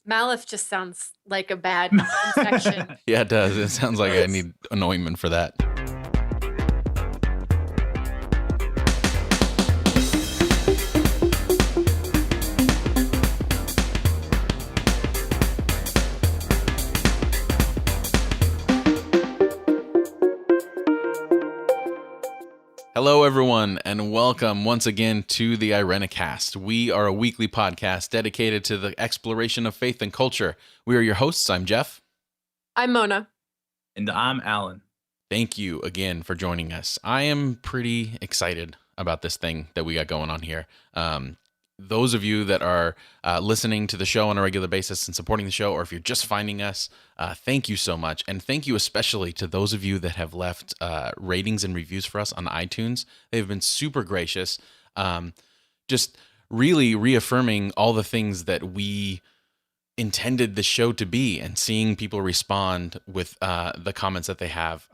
Malif just sounds like a bad infection. Yeah, it does. It sounds like I need an ointment for that. Hello, everyone, and welcome once again to the Irenicast. We are a weekly podcast dedicated to the exploration of faith and culture. We are your hosts. I'm Jeff. I'm Mona. And I'm Alan. Thank you again for joining us. I am pretty excited about this thing that we got going on here. Those of you that are listening to the show on a regular basis and supporting the show, or if you're just finding us, thank you so much. And thank you especially to those of you that have left ratings and reviews for us on iTunes. They've been super gracious, just really reaffirming all the things that we intended the show to be, and seeing people respond with the comments that they have.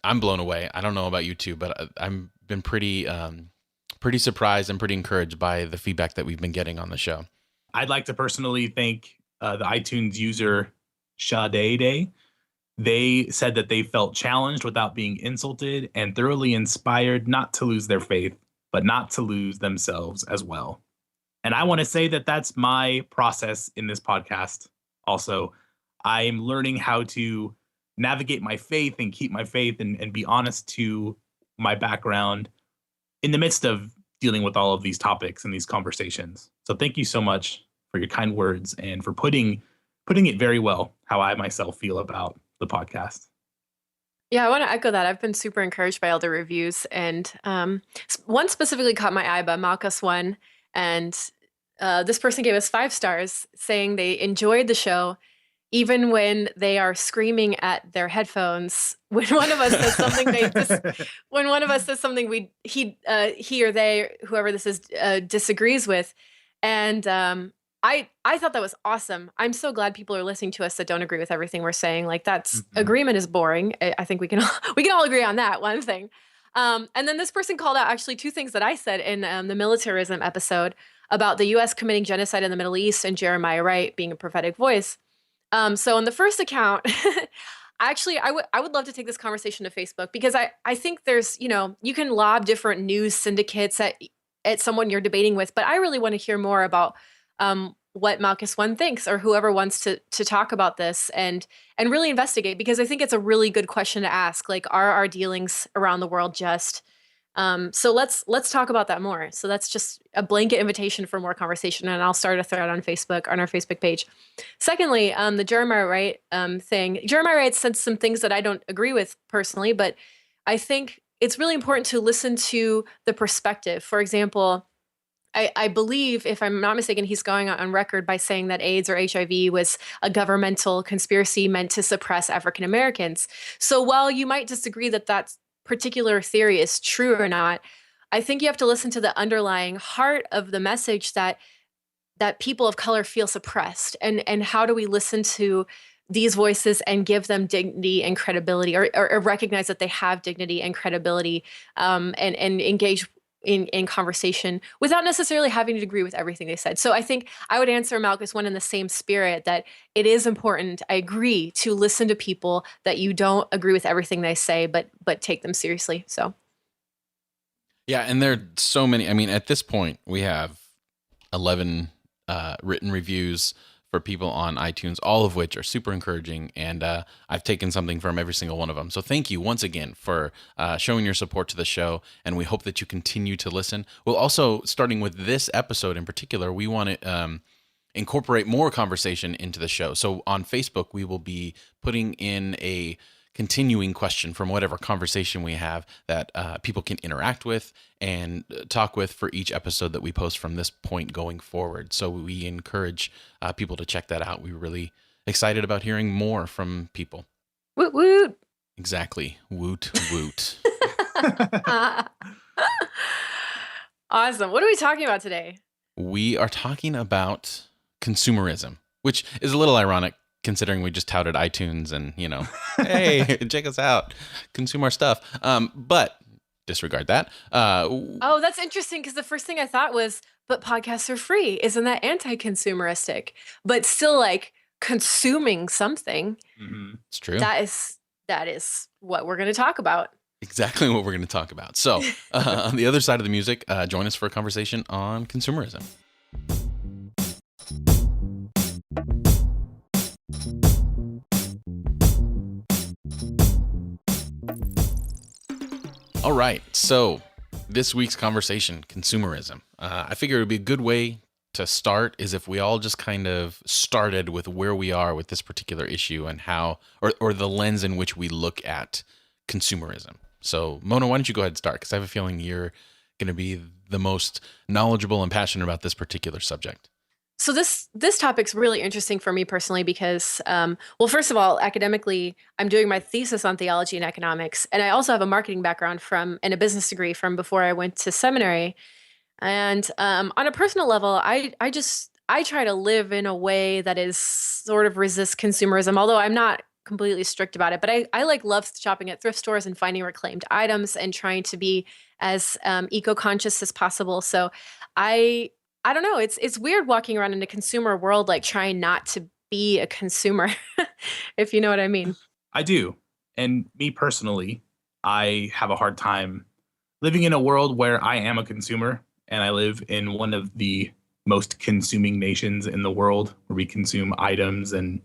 I'm blown away. I don't know about you two, but I've been pretty surprised and pretty encouraged by the feedback that we've been getting on the show. I'd like to personally thank the iTunes user Shadede. They said that they felt challenged without being insulted and thoroughly inspired not to lose their faith, but not to lose themselves as well. And I want to say that that's my process in this podcast. Also, I'm learning how to navigate my faith and keep my faith and be honest to my background in the midst of dealing with all of these topics and these conversations. So thank you so much for your kind words and for putting it very well how I myself feel about the podcast. Yeah, I want to echo that. I've been super encouraged by all the reviews, and one specifically caught my eye by Malchus One, and this person gave us 5 stars, saying they enjoyed the show even when they are screaming at their headphones. When one of us says something, when one of us says something he or they, whoever this is, disagrees with, and I thought that was awesome. I'm so glad people are listening to us that don't agree with everything we're saying. Like, that's agreement is boring. I think we can all agree on that one thing. And then this person called out actually 2 things that I said in the militarism episode about the U.S. committing genocide in the Middle East and Jeremiah Wright being a prophetic voice. So on the first account, actually, I would love to take this conversation to Facebook, because I think there's, you can lob different news syndicates at someone you're debating with, but I really want to hear more about what Malchus One thinks, or whoever wants to talk about this and really investigate, because I think it's a really good question to ask. Like, are our dealings around the world just? So let's talk about that more. So that's just a blanket invitation for more conversation, and I'll start a thread on Facebook, on our Facebook page. Secondly, the Jeremiah Wright thing. Jeremiah Wright said some things that I don't agree with personally, but I think it's really important to listen to the perspective. For example, I believe, if I'm not mistaken, he's going on record by saying that AIDS or HIV was a governmental conspiracy meant to suppress African Americans. So while you might disagree that that's particular theory is true or not, I think you have to listen to the underlying heart of the message that people of color feel suppressed, and how do we listen to these voices and give them dignity and credibility, or recognize that they have dignity and credibility, and engage in conversation without necessarily having to agree with everything they said. So I think I would answer Malchus One in the same spirit, that it is important, I agree, to listen to people that you don't agree with everything they say, but take them seriously. So yeah, and there are so many. I mean, at this point, we have 11 written reviews for people on iTunes, all of which are super encouraging, and I've taken something from every single one of them. So thank you once again for showing your support to the show, and we hope that you continue to listen. We'll also, starting with this episode in particular, we want to incorporate more conversation into the show. So on Facebook, we will be putting in a continuing question from whatever conversation we have that people can interact with and talk with for each episode that we post from this point going forward. So we encourage people to check that out. We're really excited about hearing more from people. Woot woot. Exactly. Woot woot. Awesome. What are we talking about today? We are talking about consumerism, which is a little ironic considering we just touted iTunes and, hey, check us out, consume our stuff. But disregard that. Oh, that's interesting, because the first thing I thought was, but podcasts are free. Isn't that anti-consumeristic? But still, like, consuming something, It's true. that is what we're going to talk about. Exactly what we're going to talk about. So, on the other side of the music, join us for a conversation on consumerism. All right. So, this week's conversation, consumerism. I figure it would be a good way to start is if we all just kind of started with where we are with this particular issue and how, or the lens in which we look at consumerism. So, Mona, why don't you go ahead and start? Because I have a feeling you're going to be the most knowledgeable and passionate about this particular subject. So this topic's really interesting for me personally because, well, first of all, academically, I'm doing my thesis on theology and economics, and I also have a marketing background and a business degree from before I went to seminary. And on a personal level, I try to live in a way that is sort of resist consumerism, although I'm not completely strict about it. But I love shopping at thrift stores and finding reclaimed items and trying to be as eco-conscious as possible. So I don't know. It's weird walking around in a consumer world, like trying not to be a consumer, if you know what I mean. I do. And me personally, I have a hard time living in a world where I am a consumer and I live in one of the most consuming nations in the world where we consume items and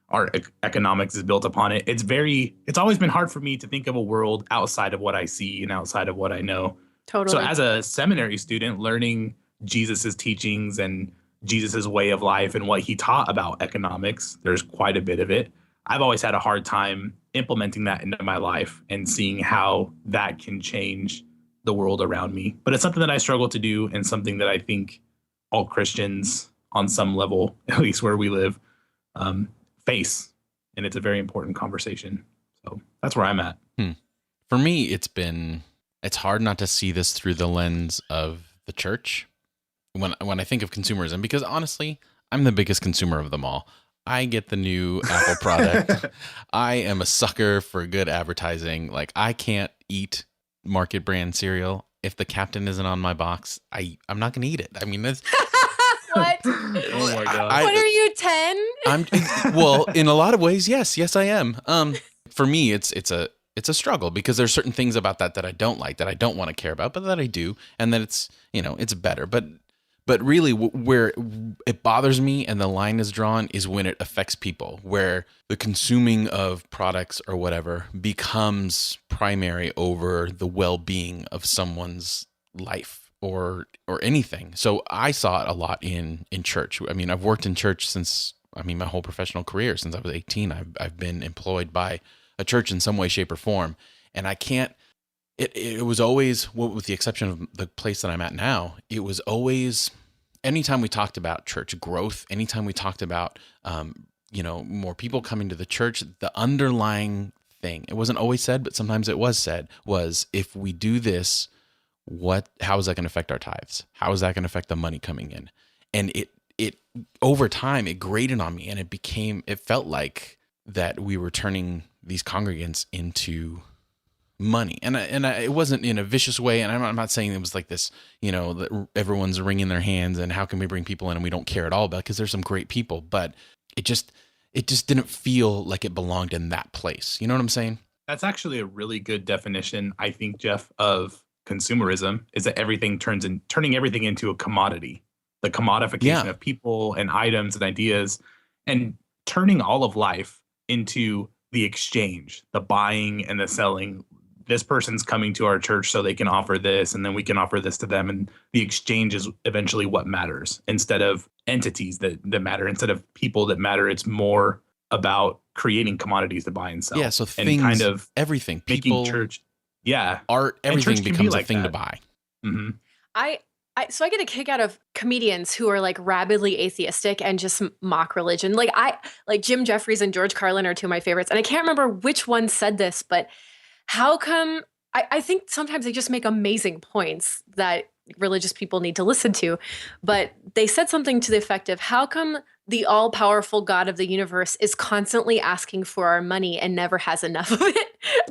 our economics is built upon it. It's always been hard for me to think of a world outside of what I see and outside of what I know. Totally. So as a seminary student, learning Jesus's teachings and Jesus's way of life and what he taught about economics, there's quite a bit of it. I've always had a hard time implementing that into my life and seeing how that can change the world around me. But it's something that I struggle to do and something that I think all Christians on some level, at least where we live, face. And it's a very important conversation. So that's where I'm at. For me, it's hard not to see this through the lens of the church when I think of consumerism, because honestly, I'm the biggest consumer of them all. I get the new Apple product. I am a sucker for good advertising. Like, I can't eat market brand cereal if the captain isn't on my box. I'm not going to eat it. I mean, that's What? Oh my God. What are you, 10? well, in a lot of ways, yes, I am. For me, it's a struggle because there's certain things about that I don't like, that I don't want to care about, but that I do, and that it's better. But really, where it bothers me and the line is drawn is when it affects people, where the consuming of products or whatever becomes primary over the well-being of someone's life or anything. So I saw it a lot in church. I mean, I've worked in church since, my whole professional career, since I was 18. I've been employed by a church in some way, shape, or form, and I can't. It was always, with the exception of the place that I'm at now, it was always, anytime we talked about church growth, anytime we talked about, more people coming to the church, the underlying thing, it wasn't always said, but sometimes it was said, was if we do this, how is that going to affect our tithes? How is that going to affect the money coming in? And it over time, it grated on me, and it felt like that we were turning these congregants into money, and it wasn't in a vicious way. And I'm not saying it was like this, that everyone's wringing their hands and how can we bring people in and we don't care at all about, because there's some great people, but it just didn't feel like it belonged in that place. You know what I'm saying? That's actually a really good definition, I think, Jeff, of consumerism, is that turning everything into a commodity, the commodification of people and items and ideas, and turning all of life into the exchange, the buying and the selling. This person's coming to our church so they can offer this, and then we can offer this to them. And the exchange is eventually what matters, instead of entities that matter, instead of people that matter. It's more about creating commodities to buy and sell. Yeah, so and things, kind of everything, making people, church, art, everything becomes a thing to buy. Mm-hmm. So I get a kick out of comedians who are like rabidly atheistic and just mock religion. Like Jim Jeffries and George Carlin are two of my favorites. And I can't remember which one said this, but how come I think sometimes they just make amazing points that religious people need to listen to. But they said something to the effect of, how come the all-powerful God of the universe is constantly asking for our money and never has enough of it?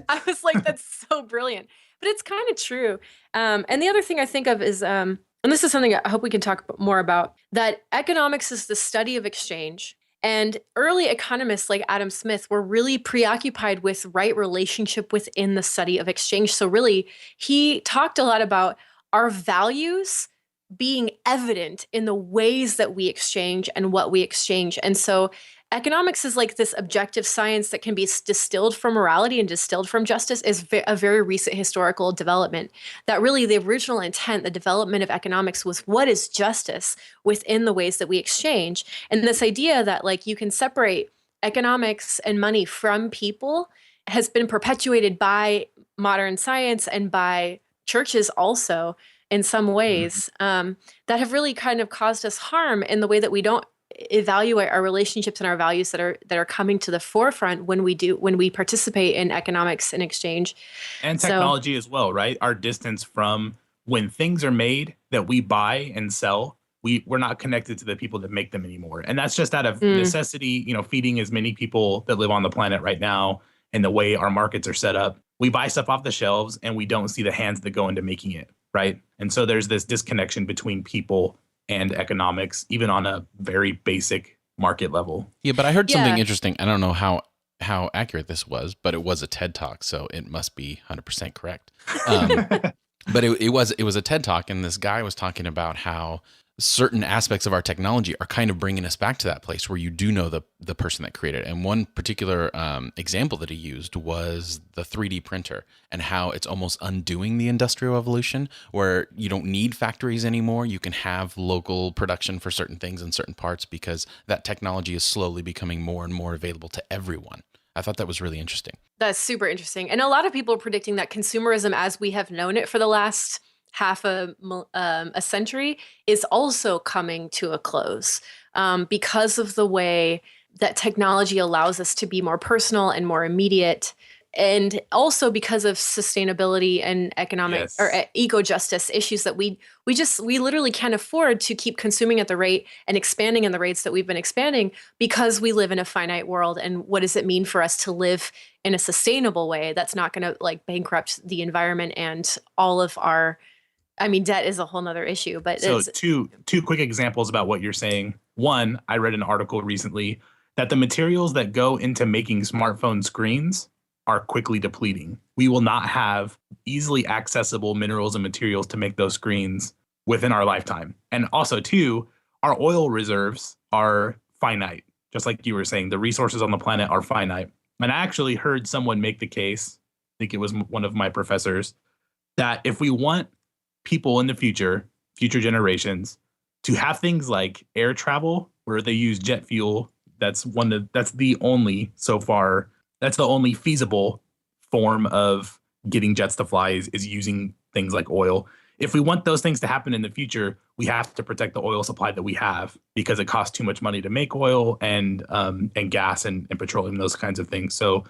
I was like, that's so brilliant. But it's kind of true. And the other thing I think of is, and this is something I hope we can talk more about, that economics is the study of exchange. And early economists like Adam Smith were really preoccupied with right relationship within the study of exchange. So really, he talked a lot about our values being evident in the ways that we exchange and what we exchange. And so economics is like this objective science that can be distilled from morality and distilled from justice is a very recent historical development. That really the original intent, the development of economics was what is justice within the ways that we exchange. And this idea that like you can separate economics and money from people has been perpetuated by modern science and by churches also in some ways that have really kind of caused us harm in the way that we don't evaluate our relationships and our values that are coming to the forefront when we participate in economics and exchange and technology as well, right? Our distance from when things are made that we buy and sell, we're not connected to the people that make them anymore, and that's just out of necessity. Feeding as many people that live on the planet right now, and the way our markets are set up, we buy stuff off the shelves and we don't see the hands that go into making it. Right. And so there's this disconnection between people and economics, even on a very basic market level. Yeah, but I heard something interesting. I don't know how accurate this was, but it was a TED Talk, so it must be 100% correct. But it was a TED Talk, and this guy was talking about how certain aspects of our technology are kind of bringing us back to that place where you do know the person that created it. And one particular example that he used was the 3D printer and how it's almost undoing the industrial revolution, where you don't need factories anymore. You can have local production for certain things in certain parts because that technology is slowly becoming more and more available to everyone. I thought that was really interesting. That's super interesting. And a lot of people are predicting that consumerism as we have known it for the last half a century is also coming to a close because of the way that technology allows us to be more personal and more immediate, and also because of sustainability and economic or eco-justice issues that we literally can't afford to keep consuming at the rate and expanding in the rates that we've been expanding because we live in a finite world. And what does it mean for us to live in a sustainable way that's not going to like bankrupt the environment and all of our debt is a whole nother issue, but so two quick examples about what you're saying. One, I read an article recently that the materials that go into making smartphone screens are quickly depleting. We will not have easily accessible minerals and materials to make those screens within our lifetime. And also, two, our oil reserves are finite. Just like you were saying, the resources on the planet are finite. And I actually heard someone make the case, I think it was one of my professors, that if we want people in the future generations, to have things like air travel where they use jet fuel, that's the only feasible form of getting jets to fly is using things like oil. If we want those things to happen in the future, we have to protect the oil supply that we have because it costs too much money to make oil and gas and petroleum, those kinds of things. So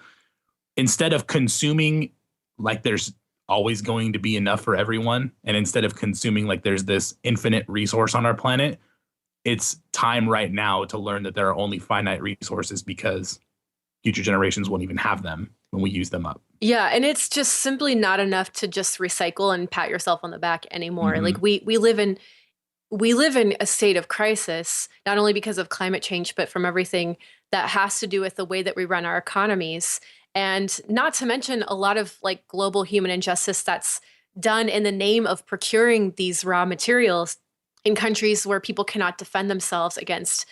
instead of consuming like there's always going to be enough for everyone, and instead of consuming like there's this infinite resource on our planet, it's time right now to learn that there are only finite resources because future generations won't even have them when we use them up. Yeah, and it's just simply not enough to just recycle and pat yourself on the back anymore. Like we live in a state of crisis, not only because of climate change, but from everything that has to do with the way that we run our economies. And not to mention a lot of like global human injustice that's done in the name of procuring these raw materials in countries where people cannot defend themselves against,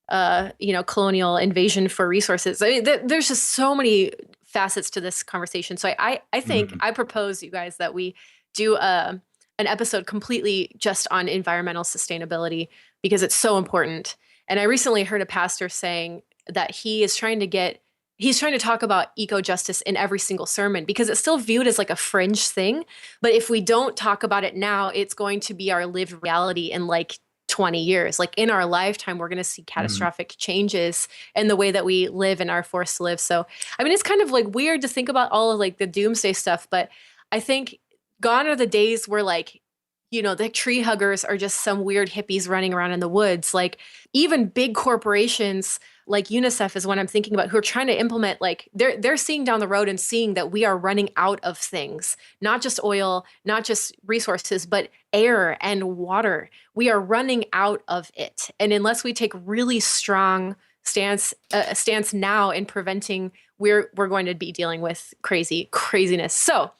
colonial invasion for resources. I mean, there's just so many facets to this conversation. So I think I propose, you guys, that we do an episode completely just on environmental sustainability because it's so important. And I recently heard a pastor saying that he's trying to talk about eco-justice in every single sermon because it's still viewed as like a fringe thing. But if we don't talk about it now, it's going to be our lived reality in like 20 years. Like in our lifetime, we're going to see catastrophic changes in the way that we live and are forced to live. So, I mean, it's kind of like weird to think about all of like the doomsday stuff, but I think gone are the days where like, the tree huggers are just some weird hippies running around in the woods. Like even big corporations like UNICEF is what I'm thinking about, who are trying to implement, like they're seeing down the road and seeing that we are running out of things, not just oil, not just resources, but air and water. We are running out of it. And unless we take really strong stance now in preventing we're going to be dealing with craziness. So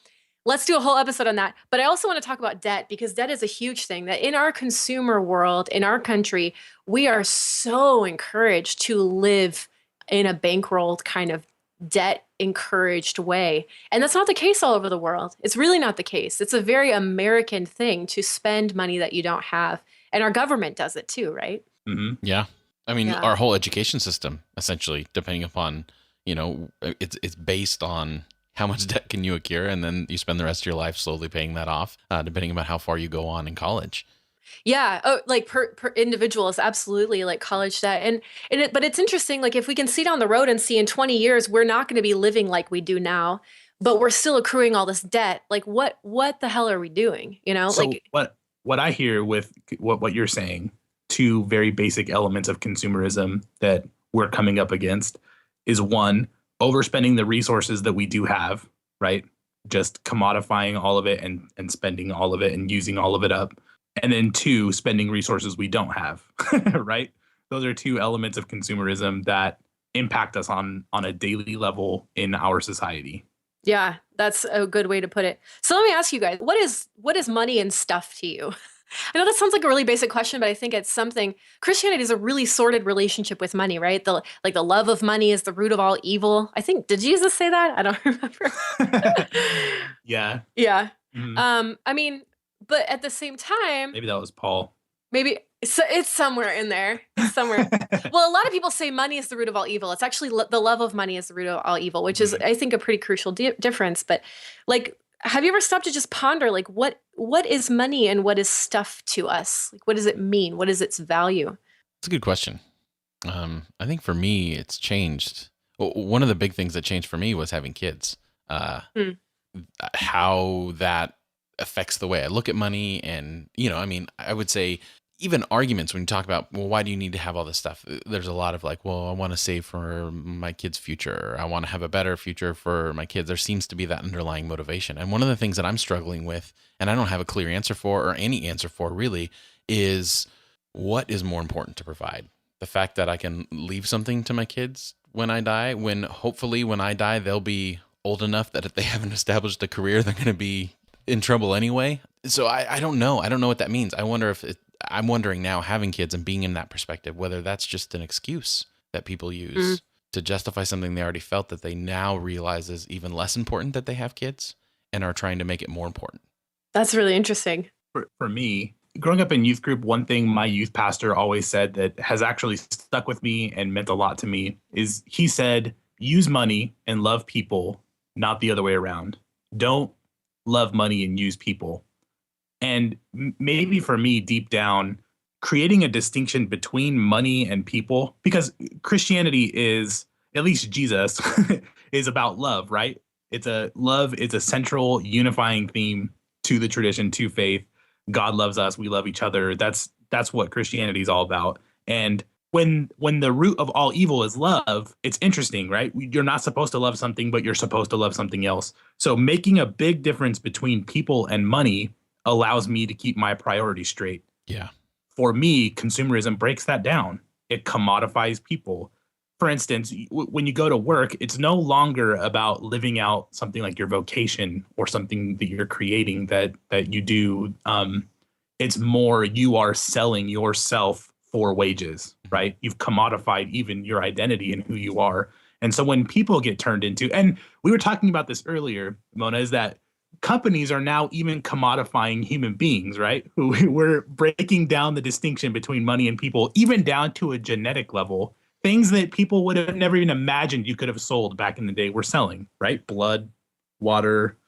let's do a whole episode on that. But I also want to talk about debt, because debt is a huge thing that in our consumer world, in our country, we are so encouraged to live in a bankrolled kind of debt encouraged way. And that's not the case all over the world. It's really not the case. It's a very American thing to spend money that you don't have. And our government does it too, right? Mm-hmm. Yeah. I mean, Yeah. our whole education system, essentially, depending upon, it's based on how much debt can you accrue, and then you spend the rest of your life slowly paying that off, depending on how far you go on in college. Yeah. Oh, like per individuals, absolutely, like college debt. But it's interesting, like if we can see down the road and see in 20 years, we're not going to be living like we do now, but we're still accruing all this debt. Like what the hell are we doing? So what I hear with what you're saying, two very basic elements of consumerism that we're coming up against is one, overspending the resources that we do have, right? Just commodifying all of it and spending all of it and using all of it up. And then two, spending resources we don't have, right? Those are two elements of consumerism that impact us on a daily level in our society. Yeah, that's a good way to put it. So let me ask you guys, what is money and stuff to you? I know that sounds like a really basic question, but I think it's something. Christianity is a really sordid relationship with money, right? The love of money is the root of all evil. I think, did Jesus say that? I don't remember. Yeah. Yeah. Mhm. I mean, but at the same time, Maybe that was Paul. maybe it's somewhere in there. It's somewhere. Well, a lot of people say money is the root of all evil. It's actually the love of money is the root of all evil, which is, I think, a pretty crucial difference. But like, have you ever stopped to just ponder, like, what is money and what is stuff to us? Like, what does it mean? What is its value? It's a good question. I think for me, it's changed. One of the big things that changed for me was having kids. How that affects the way I look at money. And, I would say even arguments when you talk about, well, why do you need to have all this stuff? There's a lot of like, well, I want to save for my kids' future. I want to have a better future for my kids. There seems to be that underlying motivation. And one of the things that I'm struggling with, and I don't have a clear answer for, or any answer for really, is what is more important to provide? The fact that I can leave something to my kids when I die, when hopefully when I die, they'll be old enough that if they haven't established a career, they're going to be in trouble anyway. So I don't know. I don't know what that means. I'm wondering now, having kids and being in that perspective, whether that's just an excuse that people use to justify something they already felt that they now realize is even less important that they have kids and are trying to make it more important. That's really interesting. For me, growing up in youth group, one thing my youth pastor always said that has actually stuck with me and meant a lot to me is he said, use money and love people, not the other way around. Don't love money and use people. And maybe for me, deep down, creating a distinction between money and people, because Christianity is, at least Jesus, is about love, right? It's a central unifying theme to the tradition, to faith. God loves us, we love each other. That's what Christianity is all about. And when the root of all evil is love, it's interesting, right? You're not supposed to love something, but you're supposed to love something else. So making a big difference between people and money allows me to keep my priorities straight. Yeah. For me, consumerism breaks that down. It commodifies people. For instance, when you go to work, it's no longer about living out something like your vocation or something that you're creating that you do. It's more you are selling yourself for wages, right? You've commodified even your identity and who you are. And so when people get turned into, and we were talking about this earlier, Mona, is that companies are now even commodifying human beings, right? We're breaking down the distinction between money and people, even down to a genetic level. Things that people would have never even imagined you could have sold back in the day, we're selling, right? Blood, water.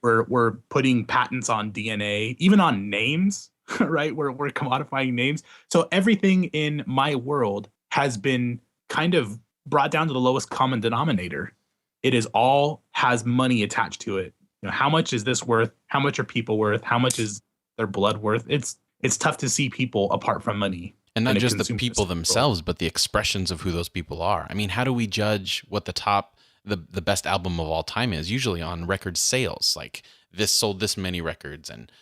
We're putting patents on DNA, even on names, right? We're commodifying names. So everything in my world has been kind of brought down to the lowest common denominator. It is all has money attached to it. How much is this worth? How much are people worth? How much is their blood worth? It's tough to see people apart from money. And not just the people themselves, but the expressions of who those people are. I mean, how do we judge what the best album of all time is? Usually on record sales, like this sold this many records. And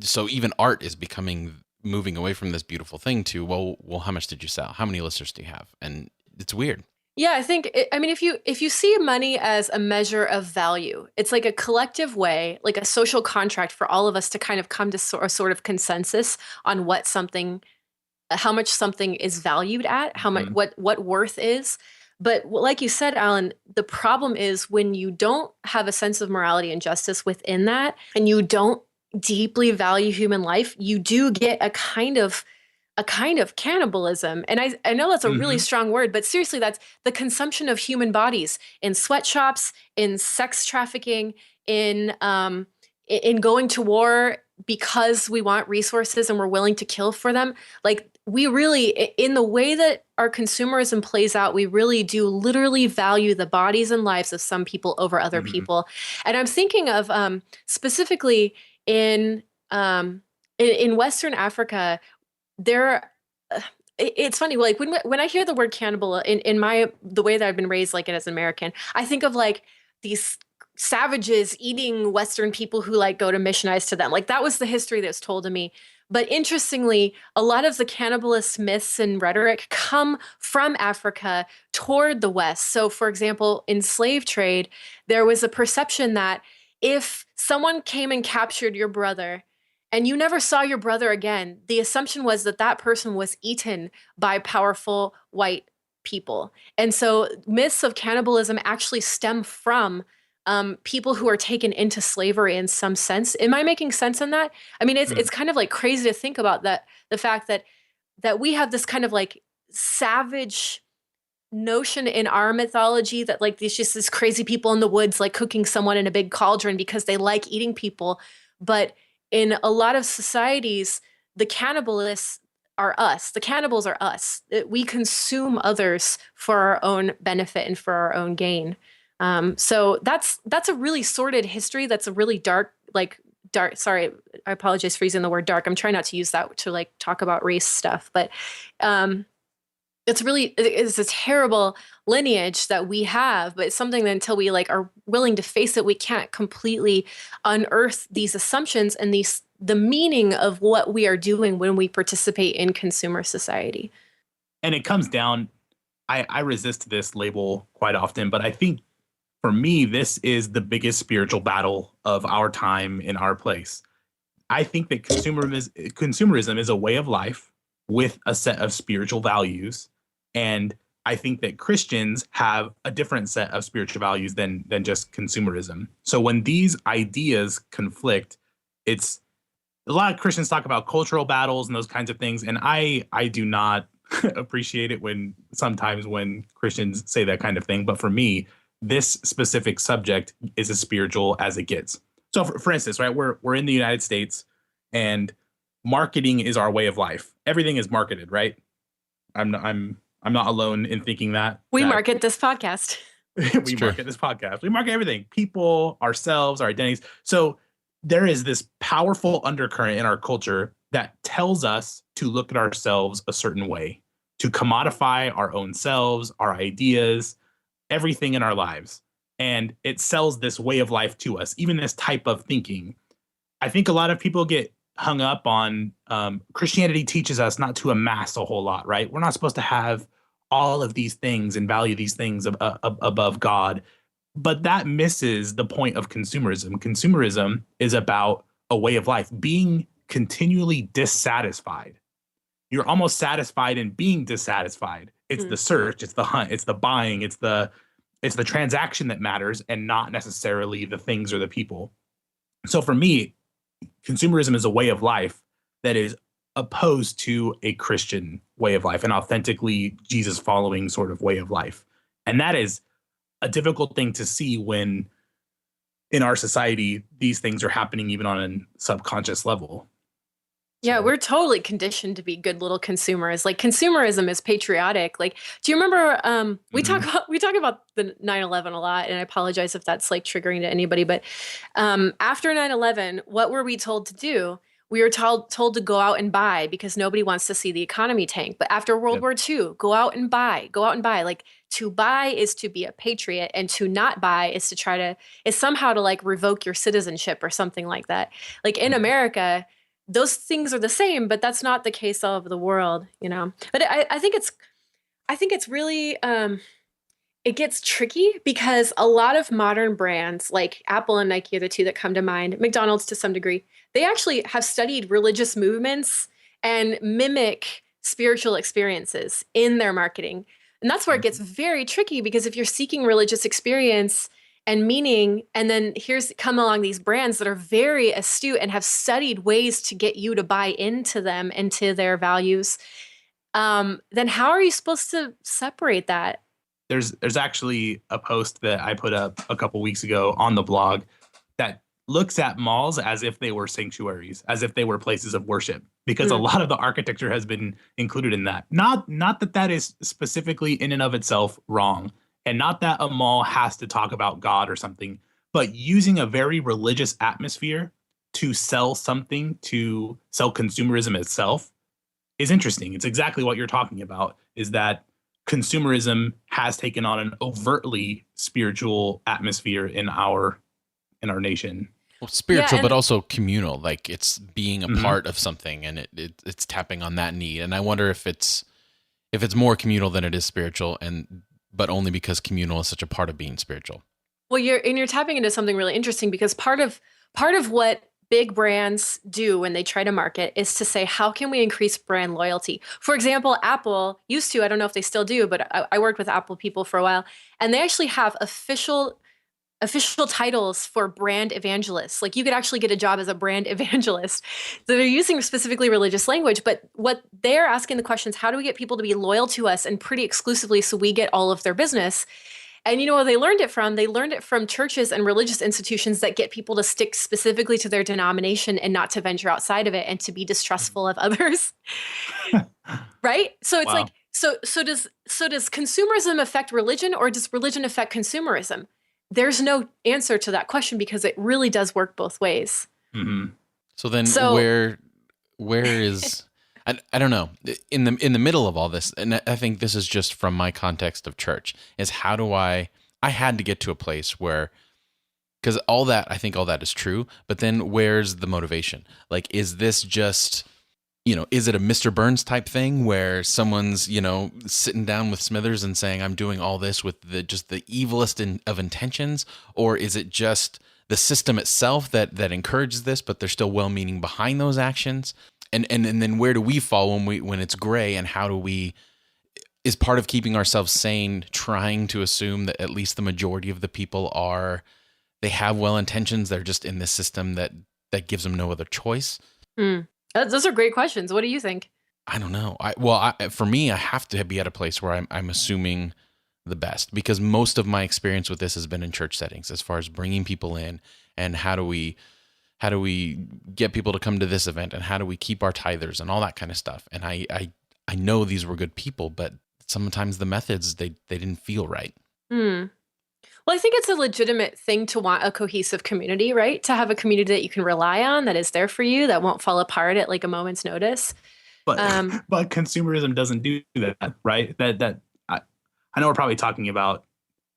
so even art is moving away from this beautiful thing to, well, how much did you sell? How many listeners do you have? And it's weird. Yeah, I think I mean if you see money as a measure of value, it's like a collective way, like a social contract for all of us to kind of come to a sort of consensus on what something, how much something is valued at, how much Mhm. what worth is. But like you said, Alan, the problem is when you don't have a sense of morality and justice within that, and you don't deeply value human life, you do get a kind of cannibalism. And I know that's a really Mhm. strong word, but seriously, that's the consumption of human bodies in sweatshops, in sex trafficking, in going to war because we want resources and we're willing to kill for them. Like we really, in the way that our consumerism plays out, we really do literally value the bodies and lives of some people over other Mhm. people. And I'm thinking of specifically in um, in Western Africa, there it's funny, like when I hear the word cannibal in my the way that I've been raised like it as an American, I think of like these savages eating Western people who like go to missionize to them. Like that was the history that was told to me. But interestingly, a lot of the cannibalist myths and rhetoric come from Africa toward the West. So for example, in slave trade, there was a perception that if someone came and captured your brother and you never saw your brother again, the assumption was that that person was eaten by powerful white people. And so myths of cannibalism actually stem from people who are taken into slavery in some sense. Am I making sense in that? I mean, Mm. it's kind of like crazy to think about that, the fact that we have this kind of like savage notion in our mythology that like there's just this crazy people in the woods like cooking someone in a big cauldron because they like eating people. But in a lot of societies, the cannibalists are us. The cannibals are us. We consume others for our own benefit and for our own gain. So that's a really sordid history. That's a really dark, like dark. Sorry, I apologize for using the word dark. I'm trying not to use that to like talk about race stuff, but um, it's a terrible lineage that we have, but it's something that until we like are willing to face it, we can't completely unearth these assumptions and the meaning of what we are doing when we participate in consumer society. And it comes down, I resist this label quite often, but I think for me, this is the biggest spiritual battle of our time in our place. I think that consumerism is a way of life with a set of spiritual values. And I think that Christians have a different set of spiritual values than just consumerism. So when these ideas conflict, it's a lot of Christians talk about cultural battles and those kinds of things. And I do not appreciate it when sometimes when Christians say that kind of thing. But for me, this specific subject is as spiritual as it gets. So for instance, right, we're in the United States and marketing is our way of life. Everything is marketed, right? I'm not alone in thinking We that market this podcast. It's we true. market this podcast. We market everything, people, ourselves, our identities. So there is this powerful undercurrent in our culture that tells us to look at ourselves a certain way, to commodify our own selves, our ideas, everything in our lives. And it sells this way of life to us, even this type of thinking. I think a lot of people get hung up on Christianity teaches us not to amass a whole lot, right? We're not supposed to have all of these things and value these things above God. But that misses the point of consumerism. Consumerism is about a way of life, being continually dissatisfied. You're almost satisfied in being dissatisfied. It's the search, it's the hunt, it's the buying, it's the transaction that matters and not necessarily the things or the people. So for me, consumerism is a way of life that is opposed to a Christian way of life, an authentically Jesus following sort of way of life. And that is a difficult thing to see when in our society these things are happening even on a subconscious level. Yeah, we're totally conditioned to be good little consumers. Like consumerism is patriotic. Like, do you remember we talk about the 9/11 a lot, and I apologize if that's like triggering to anybody, but after 9/11, what were we told to do? We were told to go out and buy because nobody wants to see the economy tank. But after World Yep. War II, go out and buy. Go out and buy. Like to buy is to be a patriot, and to not buy is to is somehow to like revoke your citizenship or something like that. Like in America, those things are the same, but that's not the case all over the world, you know. But I think I think it's really it gets tricky because a lot of modern brands like Apple and Nike are the two that come to mind, McDonald's to some degree, they actually have studied religious movements and mimic spiritual experiences in their marketing. And that's where it gets very tricky because if you're seeking religious experience and meaning, and then here's come along these brands that are very astute and have studied ways to get you to buy into them and to their values, then how are you supposed to separate that? There's actually a post that I put up a couple weeks ago on the blog that looks at malls as if they were sanctuaries, as if they were places of worship, because a lot of the architecture has been included in that. Not that that is specifically in and of itself wrong, and not that a mall has to talk about God or something, but using a very religious atmosphere to sell something, to sell consumerism itself, is interesting. It's exactly what you're talking about, is that consumerism has taken on an overtly spiritual atmosphere in our nation. Well, spiritual, Yeah, but and also communal. Like it's being a part of something, and it's tapping on that need. And I wonder if it's more communal than it is spiritual, but only because communal is such a part of being spiritual. well, you're tapping into something really interesting because part of what big brands do when they try to market is to say, how can we increase brand loyalty? For example, Apple used to, I don't know if they still do, but I worked with Apple people for a while, and they actually have official titles for brand evangelists. Like you could actually get a job as a brand evangelist. So they're using specifically religious language, but what they're asking the questions, how do we get people to be loyal to us and pretty exclusively so we get all of their business? And you know where they learned it from? They learned it from churches and religious institutions that get people to stick specifically to their denomination and not to venture outside of it and to be distrustful of others. Right? So it's like, so does consumerism affect religion, or does religion affect consumerism? There's no answer to that question because it really does work both ways. So then where is I don't know, in the middle of all this, and I think this is just from my context of church, is how do I had to get to a place where, because I think all that is true, but then where's the motivation? Like, is this just, is it a Mr. Burns type thing where someone's, sitting down with Smithers and saying, I'm doing all this with just the evilest of intentions? Or is it just the system itself that encourages this, but there's still well-meaning behind those actions? And then where do we fall when it's gray, and how do we, is part of keeping ourselves sane trying to assume that at least the majority of the people they have well intentions, they're just in this system that gives them no other choice? Those are great questions. What do you think? I don't know. For me, I have to be at a place where I'm assuming the best, because most of my experience with this has been in church settings, as far as bringing people in and how do we get people to come to this event, and how do we keep our tithers and all that kind of stuff. And I know these were good people, but sometimes the methods, they didn't feel right. Well, I think it's a legitimate thing to want a cohesive community, right? To have a community that you can rely on, that is there for you, that won't fall apart at like a moment's notice. But consumerism doesn't do that, right? That I know we're probably talking about.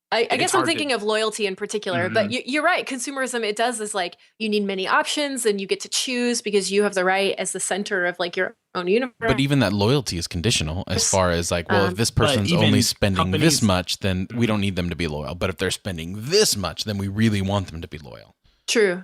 I guess I'm thinking of loyalty in particular, but you're right. Consumerism, it does is like you need many options and you get to choose because you have the right as the center of like your own universe. But even that loyalty is conditional, as far as like, well, if this person's only spending this much, then we don't need them to be loyal. But if they're spending this much, then we really want them to be loyal. True.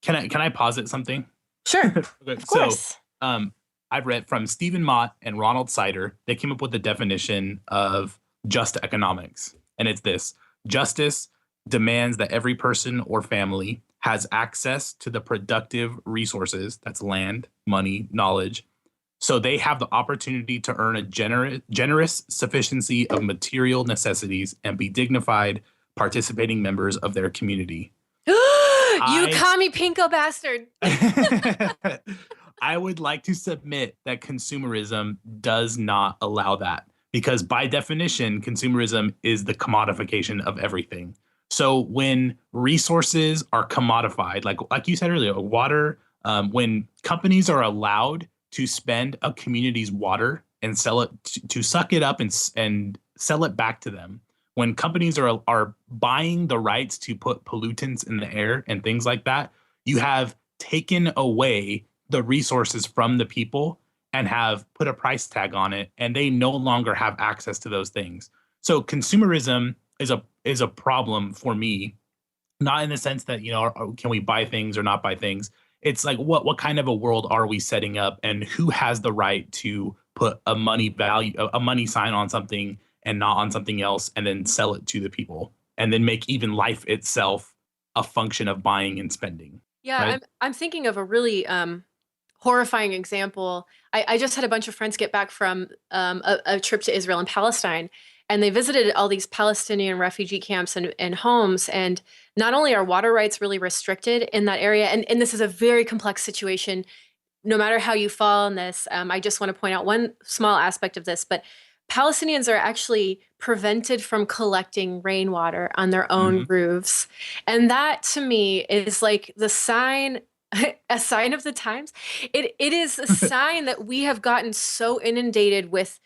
Can I posit something? Sure. Okay, of course. So I've read from Stephen Mott and Ronald Sider. They came up with the definition of just economics, and it's this: justice demands that every person or family has access to the productive resources, that's land, money, knowledge, so they have the opportunity to earn a generous sufficiency of material necessities and be dignified, participating members of their community. You commie pinko bastard. I would like to submit that consumerism does not allow that, because by definition, consumerism is the commodification of everything. So when resources are commodified, like you said earlier, water, when companies are allowed to spend a community's water and sell it, to suck it up and sell it back to them, when companies are buying the rights to put pollutants in the air and things like that, you have taken away the resources from the people, and have put a price tag on it, and they no longer have access to those things. So consumerism is a problem for me, not in the sense that, can we buy things or not buy things? It's like, what kind of a world are we setting up, and who has the right to put a money sign on something and not on something else, and then sell it to the people, and then make even life itself a function of buying and spending. Yeah, Right? I'm thinking of a really horrifying example. I just had a bunch of friends get back from a trip to Israel and Palestine, and they visited all these Palestinian refugee camps and homes. And not only are water rights really restricted in that area, and this is a very complex situation, no matter how you fall on this, I just want to point out one small aspect of this, but Palestinians are actually prevented from collecting rainwater on their own roofs. And that to me is like the sign, a sign of the times. It is a sign that we have gotten so inundated with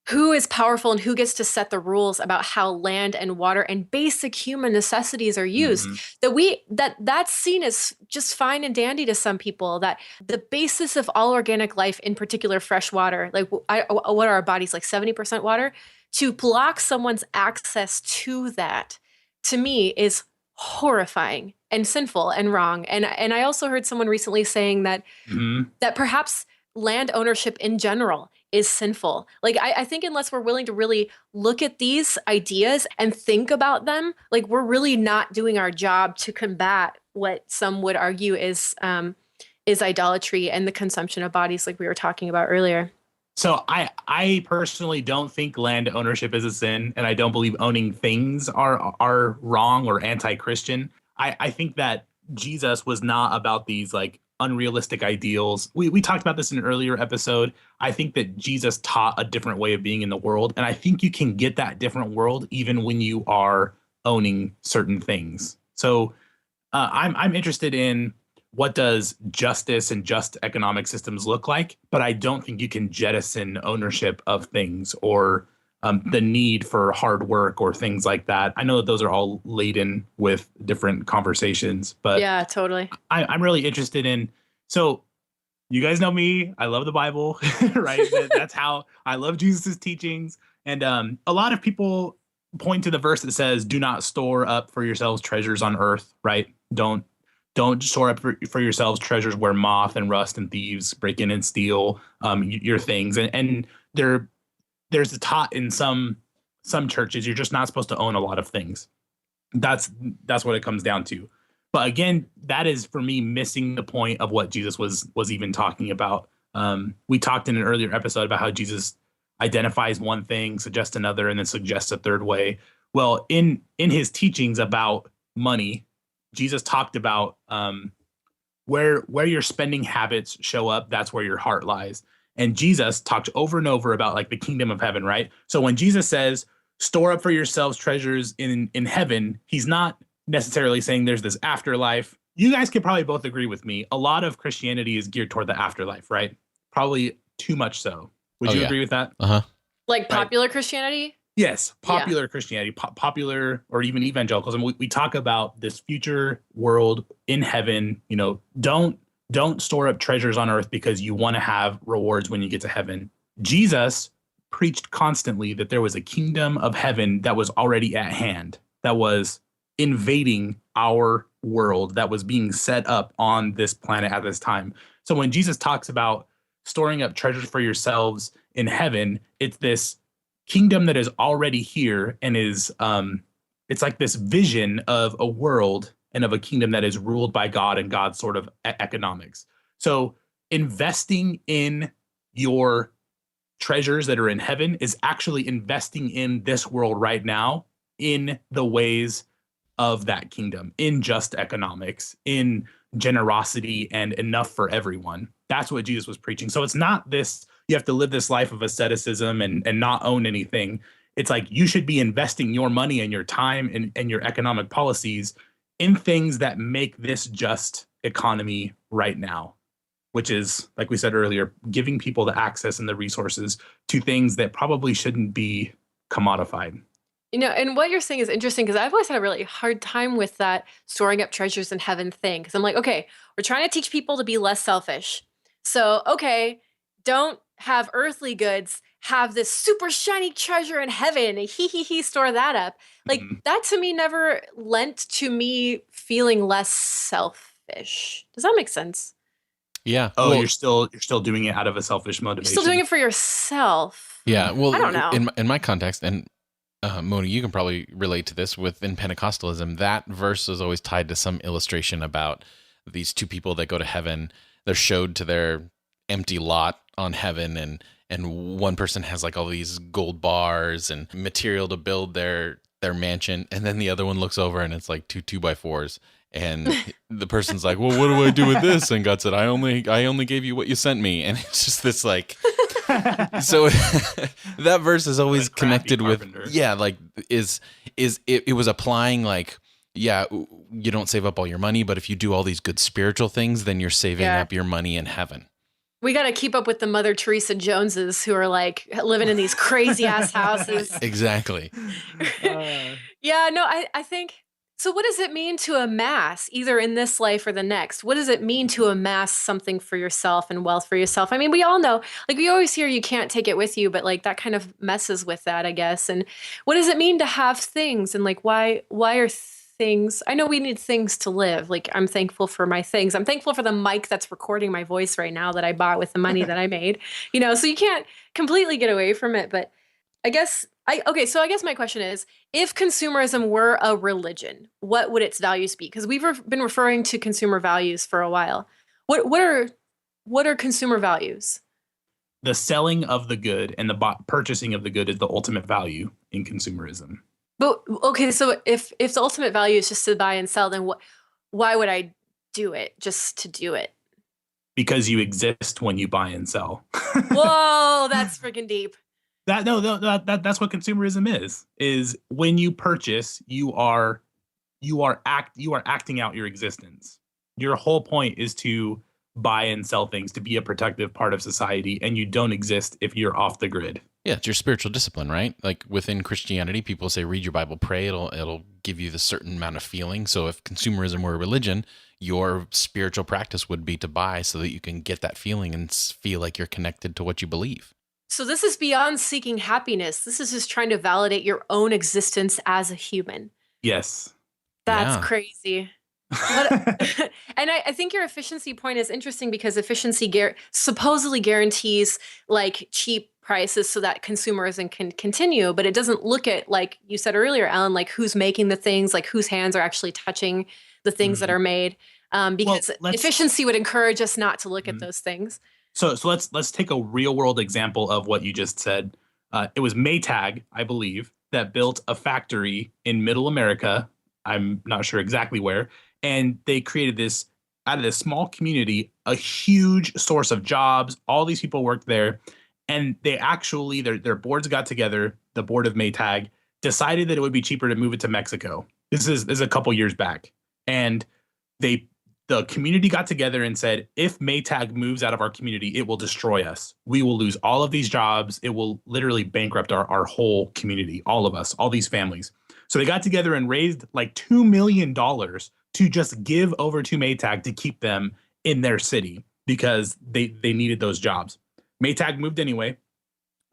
who is powerful and who gets to set the rules about how land and water and basic human necessities are used, that's seen as just fine and dandy to some people, that the basis of all organic life, in particular fresh water, like what are our bodies, like 70% water, to block someone's access to that, to me, is horrifying and sinful and wrong. And I also heard someone recently saying that that perhaps land ownership in general is sinful. Like, I think unless we're willing to really look at these ideas and think about them, like, we're really not doing our job to combat what some would argue is idolatry and the consumption of bodies, like we were talking about earlier. So I personally don't think land ownership is a sin, and I don't believe owning things are wrong or anti-Christian. I think that Jesus was not about these like unrealistic ideals. We talked about this in an earlier episode. I think that Jesus taught a different way of being in the world, and I think you can get that different world even when you are owning certain things. So I'm interested in what does justice and just economic systems look like, but I don't think you can jettison ownership of things or the need for hard work or things like that. I know that those are all laden with different conversations, but yeah, totally. I'm really interested in. So you guys know me. I love the Bible, right? That's how I love Jesus's teachings. And a lot of people point to the verse that says, do not store up for yourselves treasures on earth, right? Don't store up for yourselves treasures where moth and rust and thieves break in and steal your things. And there's a taught in some churches, you're just not supposed to own a lot of things. That's what it comes down to. But again, that is for me missing the point of what Jesus was even talking about. We talked in an earlier episode about how Jesus identifies one thing, suggests another, and then suggests a third way. Well, in his teachings about money, Jesus talked about where your spending habits show up, that's where your heart lies. And Jesus talked over and over about like the kingdom of heaven, right? So when Jesus says, store up for yourselves treasures in heaven, he's not necessarily saying there's this afterlife. You guys could probably both agree with me. A lot of Christianity is geared toward the afterlife, right? Probably too much so. Would you agree with that? Like popular Christianity? Yes, popular Christianity, popular or even evangelicalism. We talk about this future world in heaven. Don't store up treasures on earth because you want to have rewards when you get to heaven. Jesus preached constantly that there was a kingdom of heaven that was already at hand, that was invading our world, that was being set up on this planet at this time. So when Jesus talks about storing up treasures for yourselves in heaven, it's this kingdom that is already here and is it's like this vision of a world and of a kingdom that is ruled by God and God's sort of economics. So investing in your treasures that are in heaven is actually investing in this world right now in the ways of that kingdom, in just economics, in generosity and enough for everyone. That's what Jesus was preaching. So it's not this, you have to live this life of asceticism and not own anything. It's like you should be investing your money and your time and your economic policies in things that make this just economy right now, which is, like we said earlier, giving people the access and the resources to things that probably shouldn't be commodified. And what you're saying is interesting because I've always had a really hard time with that storing up treasures in heaven thing. Because I'm like, okay, we're trying to teach people to be less selfish. So, okay, don't have earthly goods, have this super shiny treasure in heaven. Store that up. Like Mhm. that to me never lent to me feeling less selfish. Does that make sense? Yeah. Oh, Well, you're still doing it out of a selfish You're still doing motivation. it for yourself. yeah. I don't Well, know. in my context, and Mona, you can probably relate to this within Pentecostalism. That verse is always tied to some illustration about these two people that go to heaven. They're showed to their empty lot on heaven, and one person has like all these gold bars and material to build their mansion, and then the other one looks over and it's like two by fours. And the person's like, "Well, what do I do with this?" And God said, "I only gave you what you sent me." And it's just this like, so that verse is always What a crafty connected with, carpenter. yeah, like it was applying like, yeah, you don't save up all your money, but if you do all these good spiritual things, then you're saving Yeah. up your money in heaven. We got to keep up with the Mother Teresa Joneses who are like living in these crazy ass houses. Exactly. Yeah, no, I think so. What does it mean to amass, either in this life or the next? What does it mean to amass something for yourself and wealth for yourself? I mean, we all know, like, we always hear you can't take it with you, but like that kind of messes with that, I guess. And what does it mean to have things? And like, why are things? I know we need things to live. Like, I'm thankful for my things. I'm thankful for the mic that's recording my voice right now that I bought with the money that I made. So you can't completely get away from it, but so I guess my question is, if consumerism were a religion, what would its values be? Because we've been referring to consumer values for a while. What are consumer values? The selling of the good and the purchasing of the good is the ultimate value in consumerism. But okay, so if the ultimate value is just to buy and sell, then why would I do it just to do it? Because you exist when you buy and sell. Whoa, that's freaking deep. That's what consumerism is when you purchase, you are acting out your existence. Your whole point is to buy and sell things, to be a productive part of society, and you don't exist if you're off the grid. Yeah, it's your spiritual discipline, right? Like within Christianity, people say read your Bible, pray. It'll give you the certain amount of feeling. So if consumerism were a religion, your spiritual practice would be to buy so that you can get that feeling and feel like you're connected to what you believe. So this is beyond seeking happiness. This is just trying to validate your own existence as a human. Yes. That's Yeah. crazy. And I think your efficiency point is interesting because efficiency supposedly guarantees like cheap prices so that consumerism can continue, but it doesn't look at, like you said earlier, Alan, like who's making the things, like whose hands are actually touching the things that are made. Because efficiency would encourage us not to look at those things. So let's take a real world example of what you just said. It was Maytag, I believe, that built a factory in Middle America. I'm not sure exactly where, and they created this out of this small community, a huge source of jobs. All these people worked there, and they actually their boards got together. The board of Maytag decided that it would be cheaper to move it to Mexico. This is a couple years back, and the community got together and said, if Maytag moves out of our community, it will destroy us. We will lose all of these jobs. It will literally bankrupt our whole community, all of us, all these families. So they got together and raised like $2 million to just give over to Maytag to keep them in their city because they needed those jobs. Maytag moved anyway,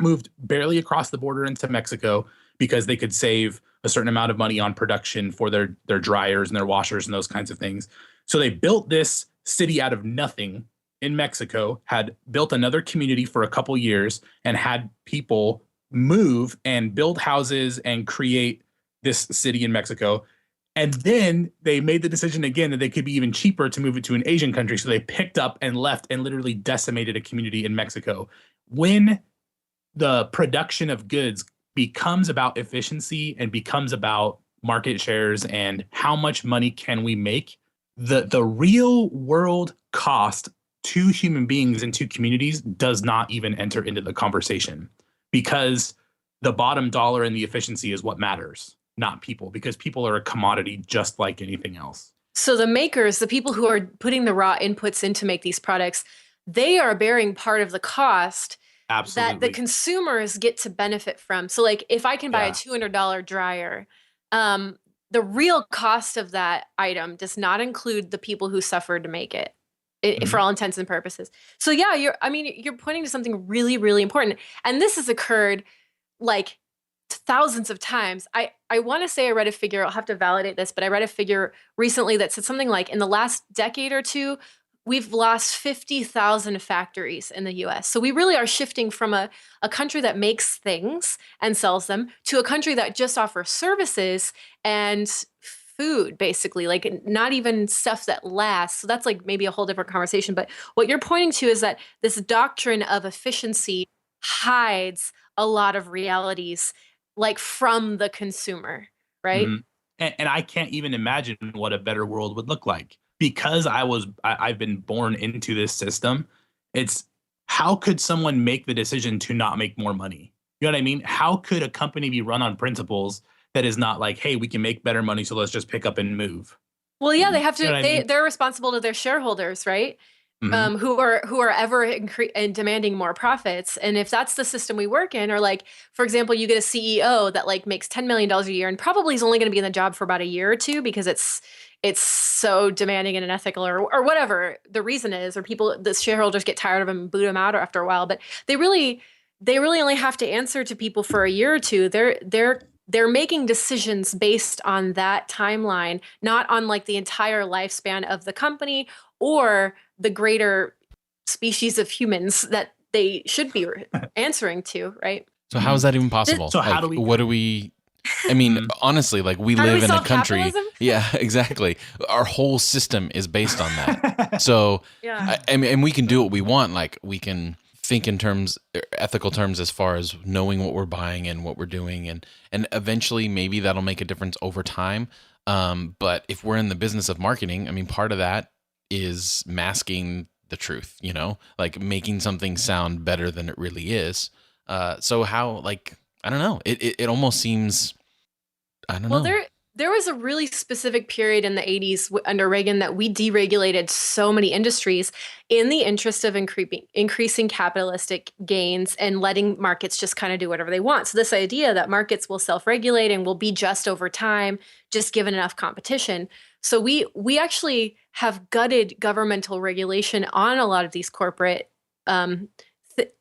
moved barely across the border into Mexico because they could save a certain amount of money on production for their dryers and their washers and those kinds of things. So they built this city out of nothing in Mexico, had built another community for a couple years, and had people move and build houses and create this city in Mexico. And then they made the decision again that they could be even cheaper to move it to an Asian country. So they picked up and left and literally decimated a community in Mexico. When the production of goods becomes about efficiency and becomes about market shares and how much money can we make, the real world cost to human beings and to communities does not even enter into the conversation, because the bottom dollar and the efficiency is what matters, not people, because people are a commodity just like anything else. So the makers, the people who are putting the raw inputs in to make these products, they are bearing part of the cost. Absolutely. That the consumers get to benefit from. So like if I can buy a $200 dryer, the real cost of that item does not include the people who suffered to make it. for all intents and purposes. So yeah, you're pointing to something really, really important. And this has occurred like thousands of times. I want to say I read a figure, I'll have to validate this, but I read a figure recently that said something like in the last decade or two, we've lost 50,000 factories in the US. So we really are shifting from a country that makes things and sells them to a country that just offers services and food, basically, like not even stuff that lasts. So that's like maybe a whole different conversation. But what you're pointing to is that this doctrine of efficiency hides a lot of realities, like from the consumer, right? Mm-hmm. And I can't even imagine what a better world would look like because I've been born into this system. It's how could someone make the decision to not make more money? You know what I mean? How could a company be run on principles that is not like, hey, we can make better money, so let's just pick up and move? Well, yeah, they have to. You know what I mean? They're responsible to their shareholders, right? Mm-hmm. Who are ever and demanding more profits. And if that's the system we work in, or like, for example, you get a CEO that like makes $10 million a year and probably is only going to be in the job for about a year or two because it's so demanding and unethical or whatever the reason is, or the shareholders get tired of him and boot him out after a while. But they really only have to answer to people for a year or two. They're making decisions based on that timeline, not on like the entire lifespan of the company or the greater species of humans that they should be answering to, right? So how is that even possible? So how like, do we? What do we? I mean, honestly, like we How do live we in a solve country. capitalism? Yeah, exactly. Our whole system is based on that. So, Yeah. I mean, and we can do what we want. Like we can think in terms, ethical terms, as far as knowing what we're buying and what we're doing, and eventually maybe that'll make a difference over time. But if we're in the business of marketing, I mean, part of that is masking the truth. You know, like making something sound better than it really is. So how, like, I don't know. It almost seems, I don't know. Well, there was a really specific period in the 80s under Reagan that we deregulated so many industries in the interest of increasing capitalistic gains and letting markets just kind of do whatever they want. So this idea that markets will self-regulate and will be just over time, just given enough competition. So we actually have gutted governmental regulation on a lot of these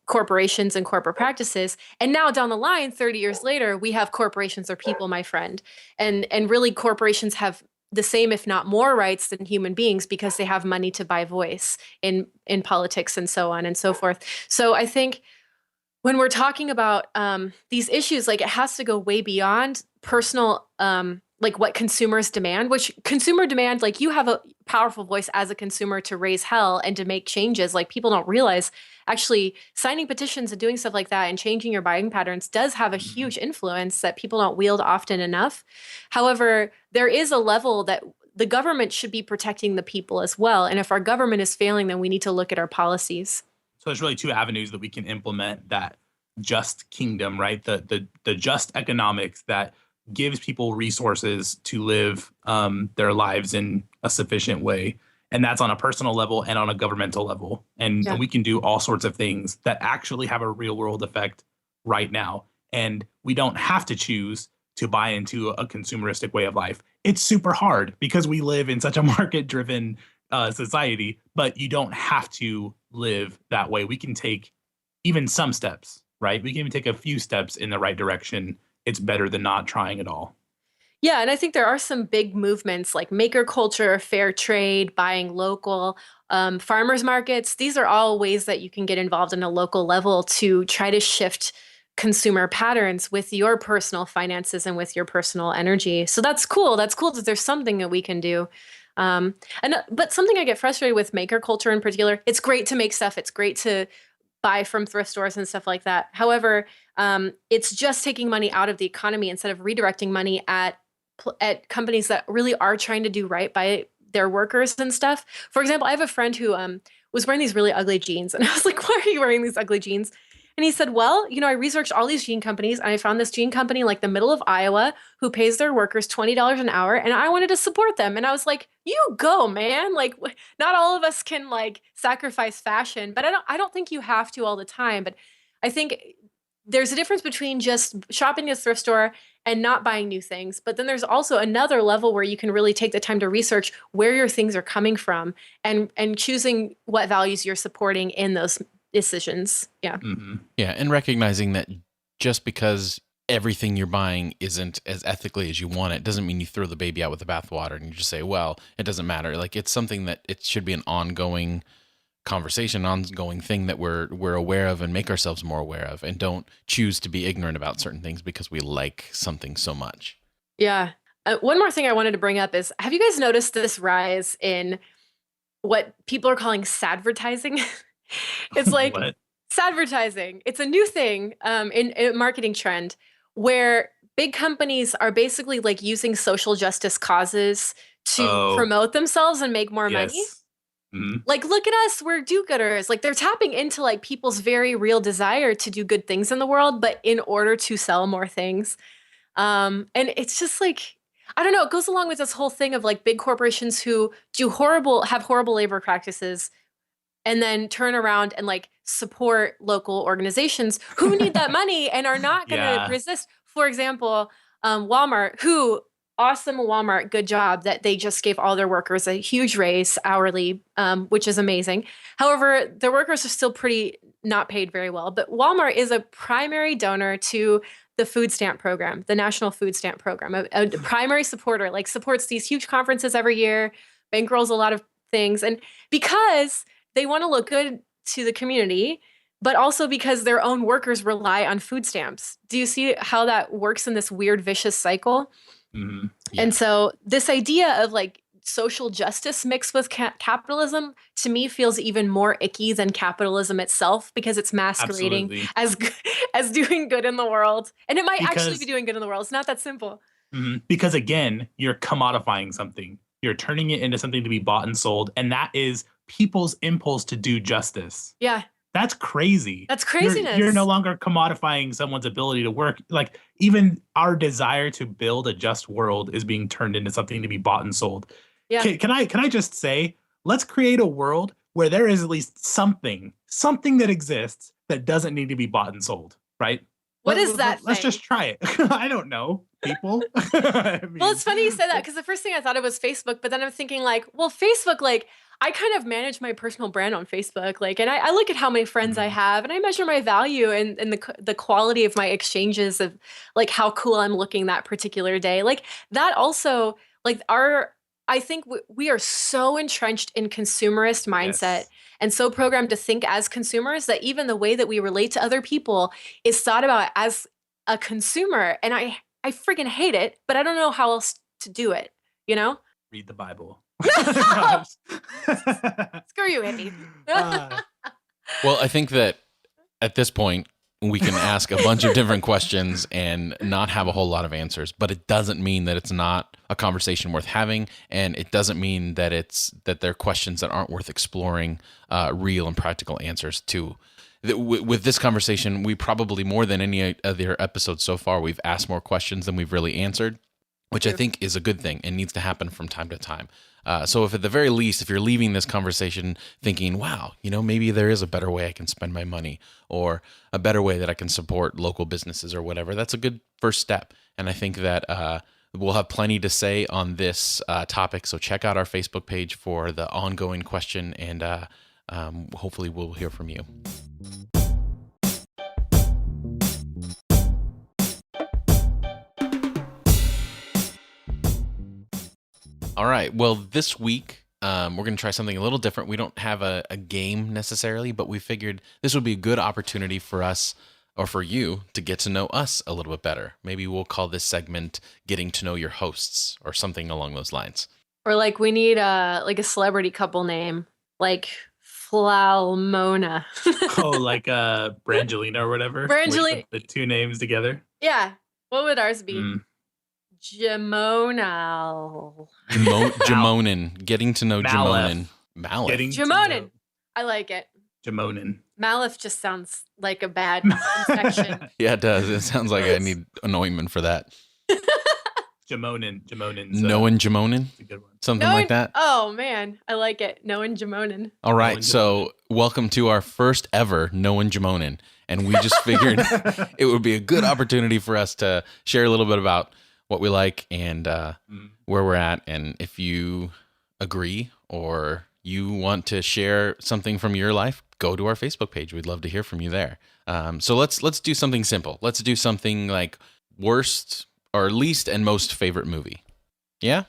corporations and corporate practices. And now down the line, 30 years later, we have corporations are people, my friend. And really corporations have the same, if not more rights than human beings because they have money to buy voice in politics and so on and so forth. So I think when we're talking about these issues, like it has to go way beyond personal, like what consumers demand, which consumer demand, like you have a powerful voice as a consumer to raise hell and to make changes. Like people don't realize actually signing petitions and doing stuff like that and changing your buying patterns does have a huge influence that people don't wield often enough. However, there is a level that the government should be protecting the people as well. And if our government is failing, then we need to look at our policies. So there's really two avenues that we can implement that just kingdom, right? The just economics that gives people resources to live their lives in a sufficient way. And that's on a personal level and on a governmental level. And we can do all sorts of things that actually have a real world effect right now. And we don't have to choose to buy into a consumeristic way of life. It's super hard because we live in such a market driven society, but you don't have to live that way. We can take even some steps, right? We can even take a few steps in the right direction. It's better than not trying at all. Yeah, and I think there are some big movements like maker culture, fair trade, buying local, farmers markets. These are all ways that you can get involved in a local level to try to shift consumer patterns with your personal finances and with your personal energy. So that's cool. That's cool that there's something that we can do. But something I get frustrated with maker culture in particular, it's great to make stuff. It's great to buy from thrift stores and stuff like that. However, it's just taking money out of the economy instead of redirecting money at companies that really are trying to do right by their workers and stuff. For example, I have a friend who was wearing these really ugly jeans, and I was like, "Why are you wearing these ugly jeans?" And he said, "Well, I researched all these jean companies, and I found this jean company in like the middle of Iowa who pays their workers $20 an hour, and I wanted to support them." And I was like, "You go, man! Like, not all of us can like sacrifice fashion, but I don't think you have to all the time. But I think there's a difference between just shopping at a thrift store and not buying new things. But then there's also another level where you can really take the time to research where your things are coming from and choosing what values you're supporting in those decisions. Yeah. Mm-hmm. Yeah, and recognizing that just because everything you're buying isn't as ethically as you want it doesn't mean you throw the baby out with the bathwater and you just say, well, it doesn't matter. Like, it's something that it should be an ongoing conversation, ongoing thing that we're aware of and make ourselves more aware of, and don't choose to be ignorant about certain things because we like something so much. Yeah. One more thing I wanted to bring up is, have you guys noticed this rise in what people are calling sadvertising? It's like What? sadvertising. It's a new thing in a marketing trend where big companies are basically like using social justice causes to promote themselves and make more money. Yes. Mm-hmm. Like, look at us, we're do-gooders. Like, they're tapping into like people's very real desire to do good things in the world, but in order to sell more things. And it's just like, I don't know, it goes along with this whole thing of like big corporations who have horrible labor practices and then turn around and like support local organizations who need that money and are not going to resist. For example, Walmart, awesome Walmart, good job that they just gave all their workers a huge raise hourly, which is amazing. However, their workers are still pretty not paid very well. But Walmart is a primary donor to the food stamp program, the National Food Stamp Program, a primary supporter, like supports these huge conferences every year, bankrolls a lot of things. And because they want to look good to the community, but also because their own workers rely on food stamps. Do you see how that works in this weird, vicious cycle? Mm-hmm. Yeah. And so this idea of like social justice mixed with capitalism, to me, feels even more icky than capitalism itself, because it's masquerading as doing good in the world. And it might actually be doing good in the world. It's not that simple. Mm-hmm. Because again, you're commodifying something. You're turning it into something to be bought and sold. And that is people's impulse to do justice. Yeah. That's crazy. That's craziness. You're no longer commodifying someone's ability to work. Like, even our desire to build a just world is being turned into something to be bought and sold. Yeah. Can I just say, let's create a world where there is at least something that exists that doesn't need to be bought and sold, right? What is that Let's thing? just try it. I don't know, people. Well, it's funny you say that, because the first thing I thought of was Facebook, but then I'm thinking like, well, Facebook, like, I kind of manage my personal brand on Facebook, like, and I look at how many friends I have, and I measure my value and the quality of my exchanges of like how cool I'm looking that particular day. Like, that also, like, I think we are so entrenched in consumerist mindset and so programmed to think as consumers that even the way that we relate to other people is thought about as a consumer. And I freaking hate it, but I don't know how else to do it, you know? Read the Bible. Screw you, hippie. Well, I think that at this point, we can ask a bunch of different questions and not have a whole lot of answers, but it doesn't mean that it's not a conversation worth having, and it doesn't mean that they're questions that aren't worth exploring real and practical answers to. With this conversation, we probably, more than any other episode so far, we've asked more questions than we've really answered, which I think is a good thing and needs to happen from time to time. So if at the very least, if you're leaving this conversation thinking, wow, maybe there is a better way I can spend my money, or a better way that I can support local businesses or whatever, that's a good first step. And I think that we'll have plenty to say on this topic. So check out our Facebook page for the ongoing question, and hopefully we'll hear from you. All right. Well, this week, we're going to try something a little different. We don't have a game necessarily, but we figured this would be a good opportunity for us, or for you, to get to know us a little bit better. Maybe we'll call this segment Getting to Know Your Hosts, or something along those lines. Or like, we need a celebrity couple name, like Flalmona. Oh, like Brangelina or whatever. Brangelina. The two names together. Yeah. What would ours be? Jamonal. Jamonin. Getting to know Jamonin. Malif. Jamonin. I like it. Jamonin. Malif just sounds like a bad infection. Yeah, it does. It sounds like I need an ointment for that. Jamonen's Noah Jamonin, a good one. something like that. Oh man, I like it. Noah Jamonin. All right, Noah so welcome to our first ever Noah Jamonin, and we just figured it would be a good opportunity for us to share a little bit about what we like and where we're at, and if you agree or you want to share something from your life, go to our Facebook page. We'd love to hear from you there. So let's do something simple. Let's do something like worst or least and most favorite movie. Yeah?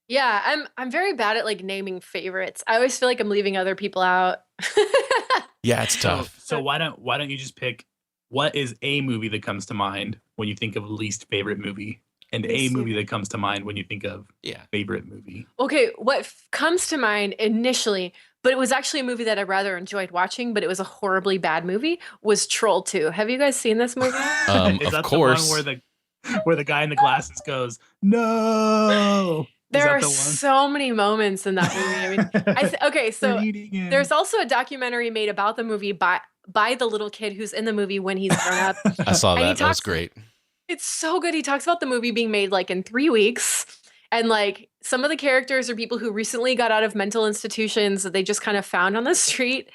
Yeah, I'm very bad at like naming favorites. I always feel like I'm leaving other people out. Yeah, it's tough. So why don't you just pick what is a movie that comes to mind when you think of least favorite movie, and a movie that comes to mind when you think of favorite movie? Okay, what comes to mind initially, but it was actually a movie that I rather enjoyed watching, but it was a horribly bad movie, was Troll 2. Have you guys seen this movie? Is that course. the one where the guy in the glasses goes, "No"? There are so many moments in that movie. I mean, okay, so there's also a documentary made about the movie by the little kid who's in the movie when he's grown up. I saw that. That was great. It's so good. He talks about the movie being made like in 3 weeks. And like some of the characters are people who recently got out of mental institutions that they just kind of found on the street.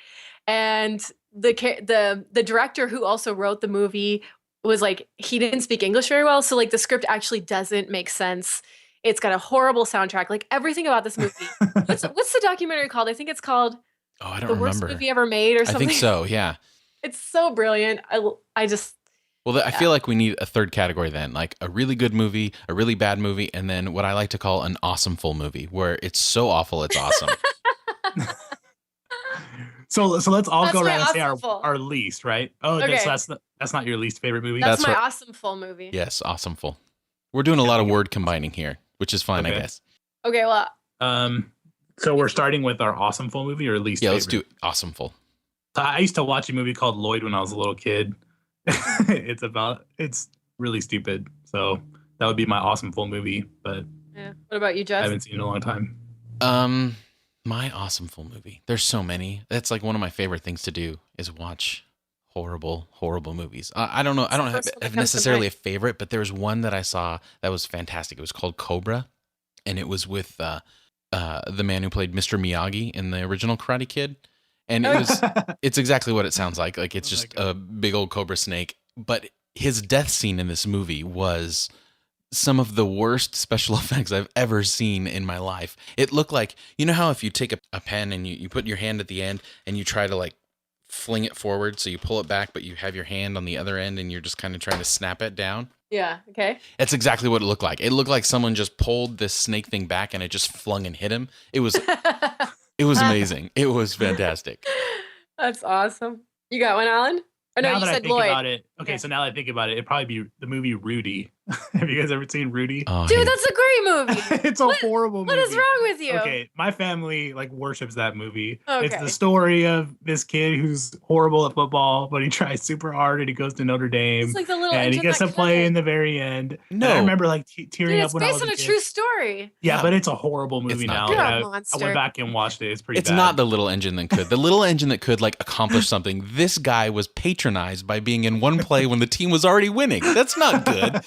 And the director who also wrote the movie was like, he didn't speak English very well. So like the script actually doesn't make sense. It's got a horrible soundtrack. Like everything about this movie. What's the documentary called? I think it's called I don't The remember. Worst Movie Ever Made or something. I think so, yeah. It's so brilliant. I feel like we need a third category then, like a really good movie, a really bad movie, and then what I like to call an awesomeful movie, where it's so awful it's awesome. So let's all go around and say awesomeful. our least, right? Oh, okay. So that's not your least favorite movie? That's my awesomeful movie. Yes, awesomeful. We're doing a lot of word combining here, which is fine, I guess. Okay, well. So we're starting with our awesomeful movie or least favorite? Let's do awesomeful. I used to watch a movie called Lloyd when I was a little kid. It's really stupid. So that would be my awesomeful movie. But yeah. What about you, Jeff? I haven't seen it in a long time. My awesomeful movie. There's so many. That's like one of my favorite things to do is watch horrible movies. I don't know. I don't have necessarily a favorite, but there was one that I saw that was fantastic. It was called Cobra, and it was with the man who played Mr. Miyagi in the original Karate Kid. And it's exactly what it sounds like. Like it's just a big old cobra snake. But his death scene in this movie was some of the worst special effects I've ever seen in my life. It looked like, you know how if you take a pen and you put your hand at the end and you try to like fling it forward, so you pull it back, but you have your hand on the other end and you're just kind of trying to snap it down? Yeah, okay. That's exactly what it looked like. It looked like someone just pulled this snake thing back and it just flung and hit him. It was... It was amazing. It was fantastic. That's awesome. You got one, Alan? Or no, now you that said I think Lloyd. about it, so now that I think about it, it'd probably be the movie Rudy. Have you guys ever seen Rudy? Oh, dude, that's a great movie. It's a horrible movie. What is wrong with you? Okay, my family like worships that movie. Okay. It's the story of this kid who's horrible at football, but he tries super hard and he goes to Notre Dame. It's like the little and he gets to play in the very end. No, and I remember like tearing up when I was It's based on a true story. Yeah, but it's a horrible movie now. I went back and watched it. It's pretty bad. It's not The Little Engine That Could. The Little Engine That Could like accomplish something. This guy was patronized by being in one play when the team was already winning. That's not good.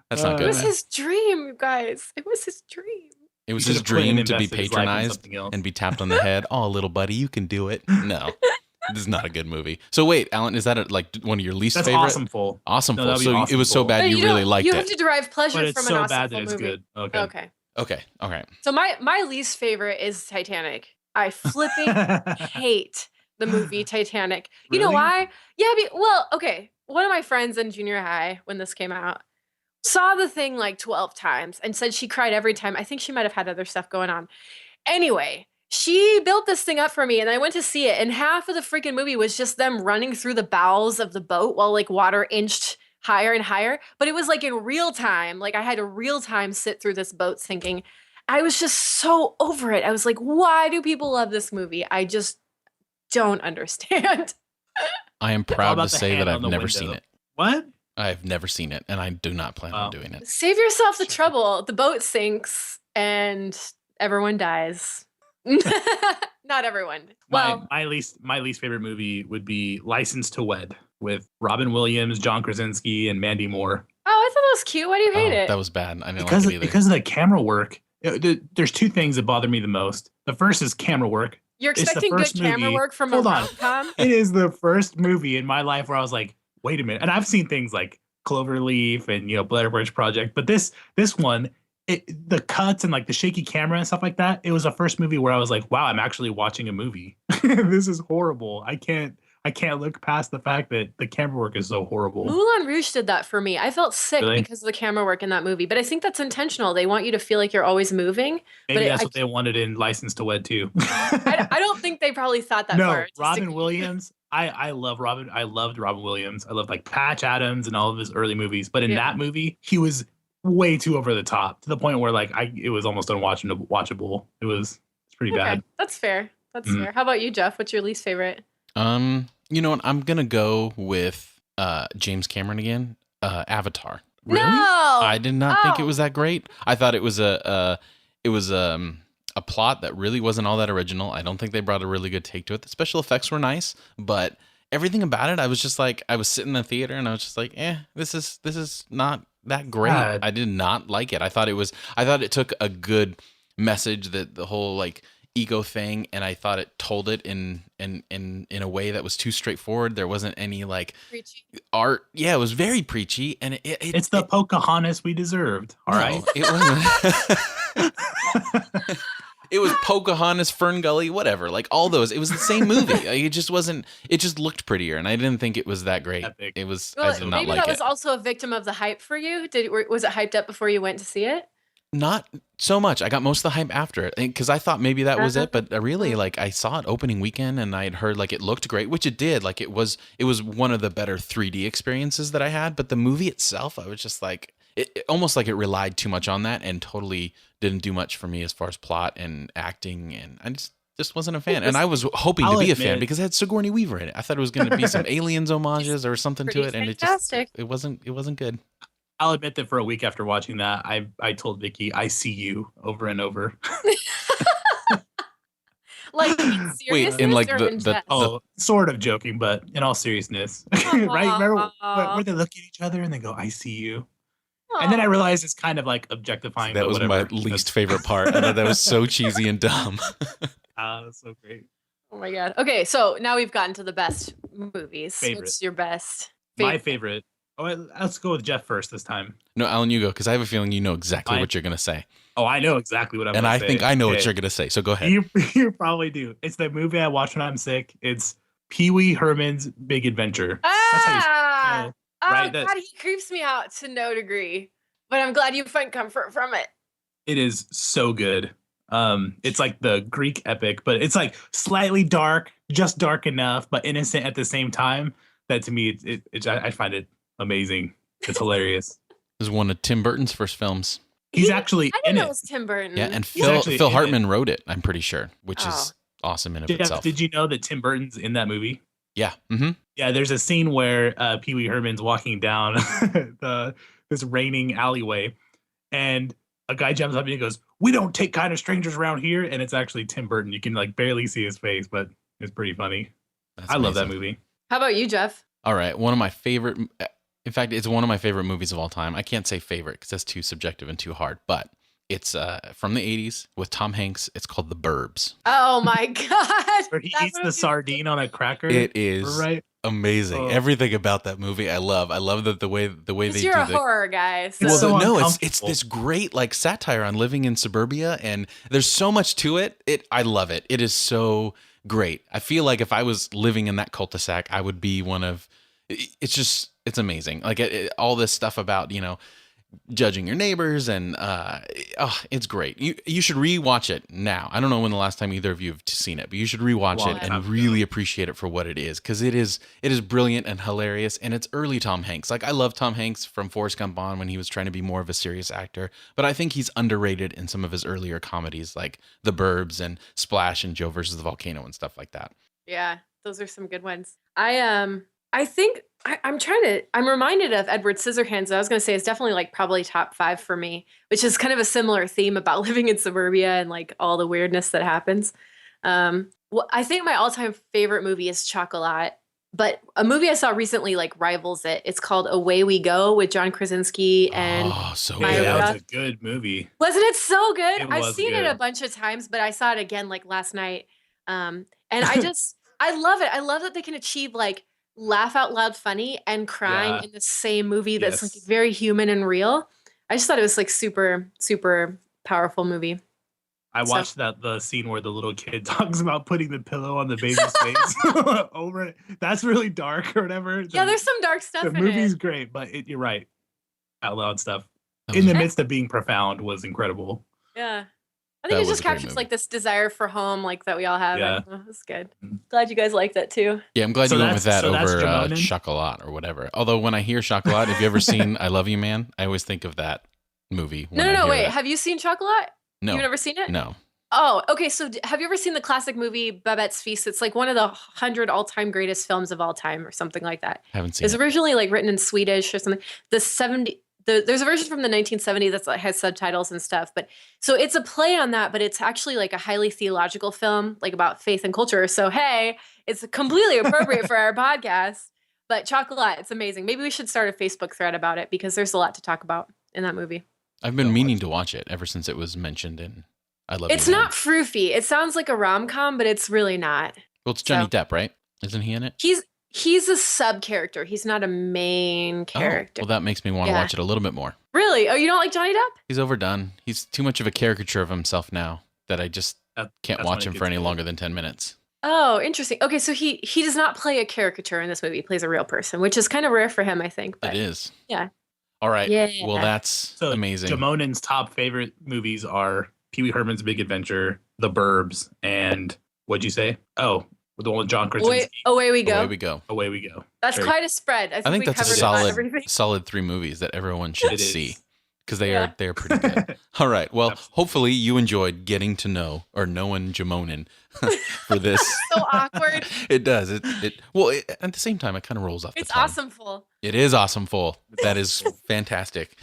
That's not good. It was his dream, you guys. It was his dream. It was his dream to be patronized and be tapped on the head. Oh, little buddy, you can do it. No, this is not a good movie. So wait, Alan, is that like one of your least favorite? That's awesomeful. Awesomeful. No, so it was so bad you really liked it. You have to derive pleasure but from it's an so awesomeful bad that it's movie. good. Okay. All right. So my least favorite is Titanic. I flipping hate the movie Titanic. You know why? Yeah, okay. One of my friends in junior high, when this came out, saw the thing like 12 times and said she cried every time. I think she might have had other stuff going on. Anyway, she built this thing up for me and I went to see it, and half of the freaking movie was just them running through the bowels of the boat while like water inched higher and higher. But it was like in real time. Like I had to real time sit through this boat sinking. I was just so over it. I was like, why do people love this movie? I just don't understand. I am proud to say that I've never seen it. What? I've never seen it, and I do not plan on doing it. Save yourself the trouble. The boat sinks, and everyone dies. Not everyone. Well, my least favorite movie would be License to Wed with Robin Williams, John Krasinski, and Mandy Moore. Oh, I thought that was cute. Why do you hate Oh, it? that was bad. I didn't like it either. Because of the camera work. There's two things that bother me the most. The first is camera work. You're It's the expecting good first camera movie. work from a Hold on. rom-com? It is the first movie in my life where I was like, wait a minute. And I've seen things like Cloverleaf and Blair Witch Project, but this one, the cuts and like the shaky camera and stuff like that, it was the first movie where I was like, wow, I'm actually watching a movie. This is horrible. I can't look past the fact that the camera work is so horrible. Moulin Rouge did that for me. I felt sick Really? because of the camera work in that movie, but I think that's intentional. They want you to feel like you're always moving. Maybe but that's what they wanted in License to Wed too. I don't think they probably thought that No, far. Robin Williams. I love Robin. I loved Robin Williams. I loved like Patch Adams and all of his early movies. But in that movie, he was way too over the top to the point where like it was almost unwatchable. It's pretty bad. That's fair. That's fair. How about you, Jeff? What's your least favorite? You know what? I'm gonna go with James Cameron again. Avatar. Really? No! I did not think it was that great. I thought it was a plot that really wasn't all that original. I don't think they brought a really good take to it. The special effects were nice, but everything about it, I was just like, I was sitting in the theater and I was just like, this is not that great. God. I did not like it. I thought it took a good message, that the whole like ego thing, and I thought it told it in a way that was too straightforward. There wasn't any like Preachy. art. Yeah, it was very preachy, and It's the Pocahontas we deserved. All right. It wasn't. It was Pocahontas, Fern Gully, whatever. Like all those. It was the same movie. Like, it just wasn't. It just looked prettier, and I didn't think it was that great. Epic. It was. Well, I did not maybe like that it. was also a victim of the hype for you. Was it hyped up before you went to see it? Not so much. I got most of the hype after it because I thought maybe that was it, but really, like I saw it opening weekend and I had heard like it looked great, which it did. Like it was one of the better 3D experiences that I had. But the movie itself, I was just like, it almost like it relied too much on that and totally didn't do much for me as far as plot and acting, and I just wasn't a fan. And I was hoping to be a fan because it had Sigourney Weaver in it. I thought it was going to be some Aliens homages or something to it, and it wasn't good. I'll admit that for a week after watching that, I told Vicky, I see you over and over. Like in Wait, in like sort of joking, but in all seriousness. Right? Remember where they look at each other and they go, I see you. Aww. And then I realized it's kind of like objectifying. That was my least favorite part. I thought that was so cheesy and dumb. That's so great. Oh my God. Okay, so now we've gotten to the best movies. What's your best? My favorite. Oh, let's go with Jeff first this time. No, Alan, you go, because I have a feeling you know exactly what you're going to say. Oh, I know exactly what I'm going to say. And I think I know what you're going to say, so go ahead. You probably do. It's the movie I watch when I'm sick. It's Pee-wee Herman's Big Adventure. That's how you know, right? God, he creeps me out to no degree. But I'm glad you find comfort from it. It is so good. It's like the Greek epic, but it's like slightly dark, just dark enough, but innocent at the same time. That to me, I find it amazing. It's hilarious. This is one of Tim Burton's first films. He's actually I didn't know it was Tim Burton. Yeah, and Phil Hartman wrote it, I'm pretty sure, which is awesome in itself. Did you know that Tim Burton's in that movie? Yeah. Mm-hmm. Yeah, there's a scene where Pee-wee Herman's walking down this raining alleyway, and a guy jumps up and he goes, "We don't take kind of strangers around here," and it's actually Tim Burton. You can like barely see his face, but it's pretty funny. I love that movie. How about you, Jeff? All right, one of my favorite. In fact, it's one of my favorite movies of all time. I can't say favorite because that's too subjective and too hard, but it's from the 80s with Tom Hanks. It's called The Burbs. Oh my God. Where he eats the sardine on a cracker. It is amazing. Oh. Everything about that movie I love. I love that the way they do you're a horror guy. So. Well, it's this great like satire on living in suburbia, and there's so much to it. I love it. It is so great. I feel like if I was living in that cul-de-sac, I would be one of. It's amazing. Like all this stuff about, judging your neighbors and it's great. You should rewatch it now. I don't know when the last time either of you have seen it, but you should rewatch it and really appreciate it for what it is, because it is brilliant and hilarious, and it's early Tom Hanks. Like I love Tom Hanks from Forrest Gump on when he was trying to be more of a serious actor, but I think he's underrated in some of his earlier comedies like The Burbs and Splash and Joe versus the Volcano and stuff like that. Yeah, those are some good ones. I think I'm reminded of Edward Scissorhands. I was going to say it's definitely like probably top 5 for me, which is kind of a similar theme about living in suburbia and like all the weirdness that happens. Well, I think my all-time favorite movie is Chocolat. But a movie I saw recently like rivals it. It's called Away We Go with John Krasinski and Oh, so Maya good. that was Rudolph. a good movie. Wasn't it so good? It I've was seen it a good. bunch of times, but I saw it again like last night. And I love it. I love that they can achieve like laugh out loud funny and crying Yeah. in the same movie that's like Yes. very human and real. I just thought it was like super, super powerful movie. I So- watched the scene where the little kid talks about putting the pillow on the baby's face over it. That's really dark or whatever. Yeah, there's some dark stuff The in movie's it. great, but you're right. Out loud stuff That in was- the midst of being profound was incredible. Yeah. I That think it was just a great captures movie. like this desire for home, like that we all have. Yeah. It's good. Mhm. Glad you guys liked that too. Yeah, I'm glad So you went with that that's over Jamonin? Chocolat or whatever. Although when I hear Chocolat, have you ever seen I Love You Man? I always think of that movie. When I No, hear wait. that. Have you seen Chocolat? No, You've never seen it? no. Oh, okay. So have you ever seen the classic movie Babette's Feast? It's like one of the 100 all-time greatest films of all time or something like that. Haven't seen It's it. originally like written in Swedish or something. There's a version from the 1970s that like, has subtitles and stuff. But so it's a play on that, but it's actually like a highly theological film, like about faith and culture. So hey, it's completely appropriate for our podcast. But Chocolat, it's amazing. Maybe we should start a Facebook thread about it because there's a lot to talk about in that movie. I've been meaning to watch it ever since it was mentioned in I Love It's You Man. not froofy. It sounds like a rom-com, but it's really not. Well, it's Johnny so- Depp, right? Isn't he in it? He's a sub character. He's not a main character. Oh, well, that makes me want to Yeah. watch it a little bit more. Really? Oh, you don't like Johnny Depp? He's overdone. He's too much of a caricature of himself now that I just can't That's watch when him it for gets any good. longer than 10 minutes. Oh, interesting. Okay, so he does not play a caricature in this movie. He plays a real person, which is kind of rare for him, I think. But It is. yeah. All right. Yeah. Well, that's So amazing. Jamonin's top favorite movies are Pee Wee Herman's Big Adventure, The Burbs, and what'd you say? Oh, the one with John Krasinski. Away we go. Away we go. Away We Go. That's Very- quite a spread. I think we that's a covered solid, everything. solid 3 movies that everyone should It is. see because they're pretty good. Absolutely. All right. Well, hopefully you enjoyed getting to know or knowing Jamonin for this. So awkward. It does. At the same time, it kind of rolls off It's the tongue. awesomeful. It is awesomeful. That is fantastic.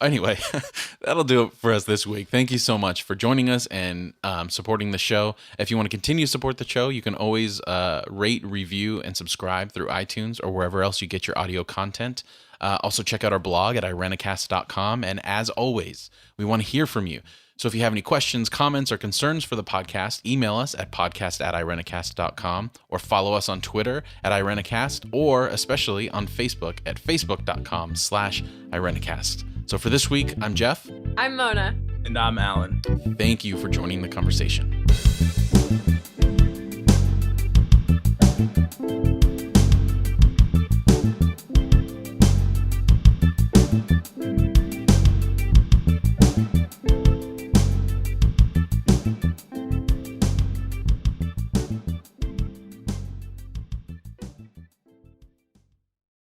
Anyway, that'll do it for us this week. Thank you so much for joining us and supporting the show. If you want to continue to support the show, you can always rate, review, and subscribe through iTunes or wherever else you get your audio content. Also, check out our blog at Irenicast.com. And as always, we want to hear from you. So if you have any questions, comments, or concerns for the podcast, email us at podcast@Irenicast.com or follow us on Twitter at Irenicast or especially on Facebook at facebook.com/Irenicast. So for this week, I'm Jeff. I'm Mona. And I'm Alan. Thank you for joining the conversation.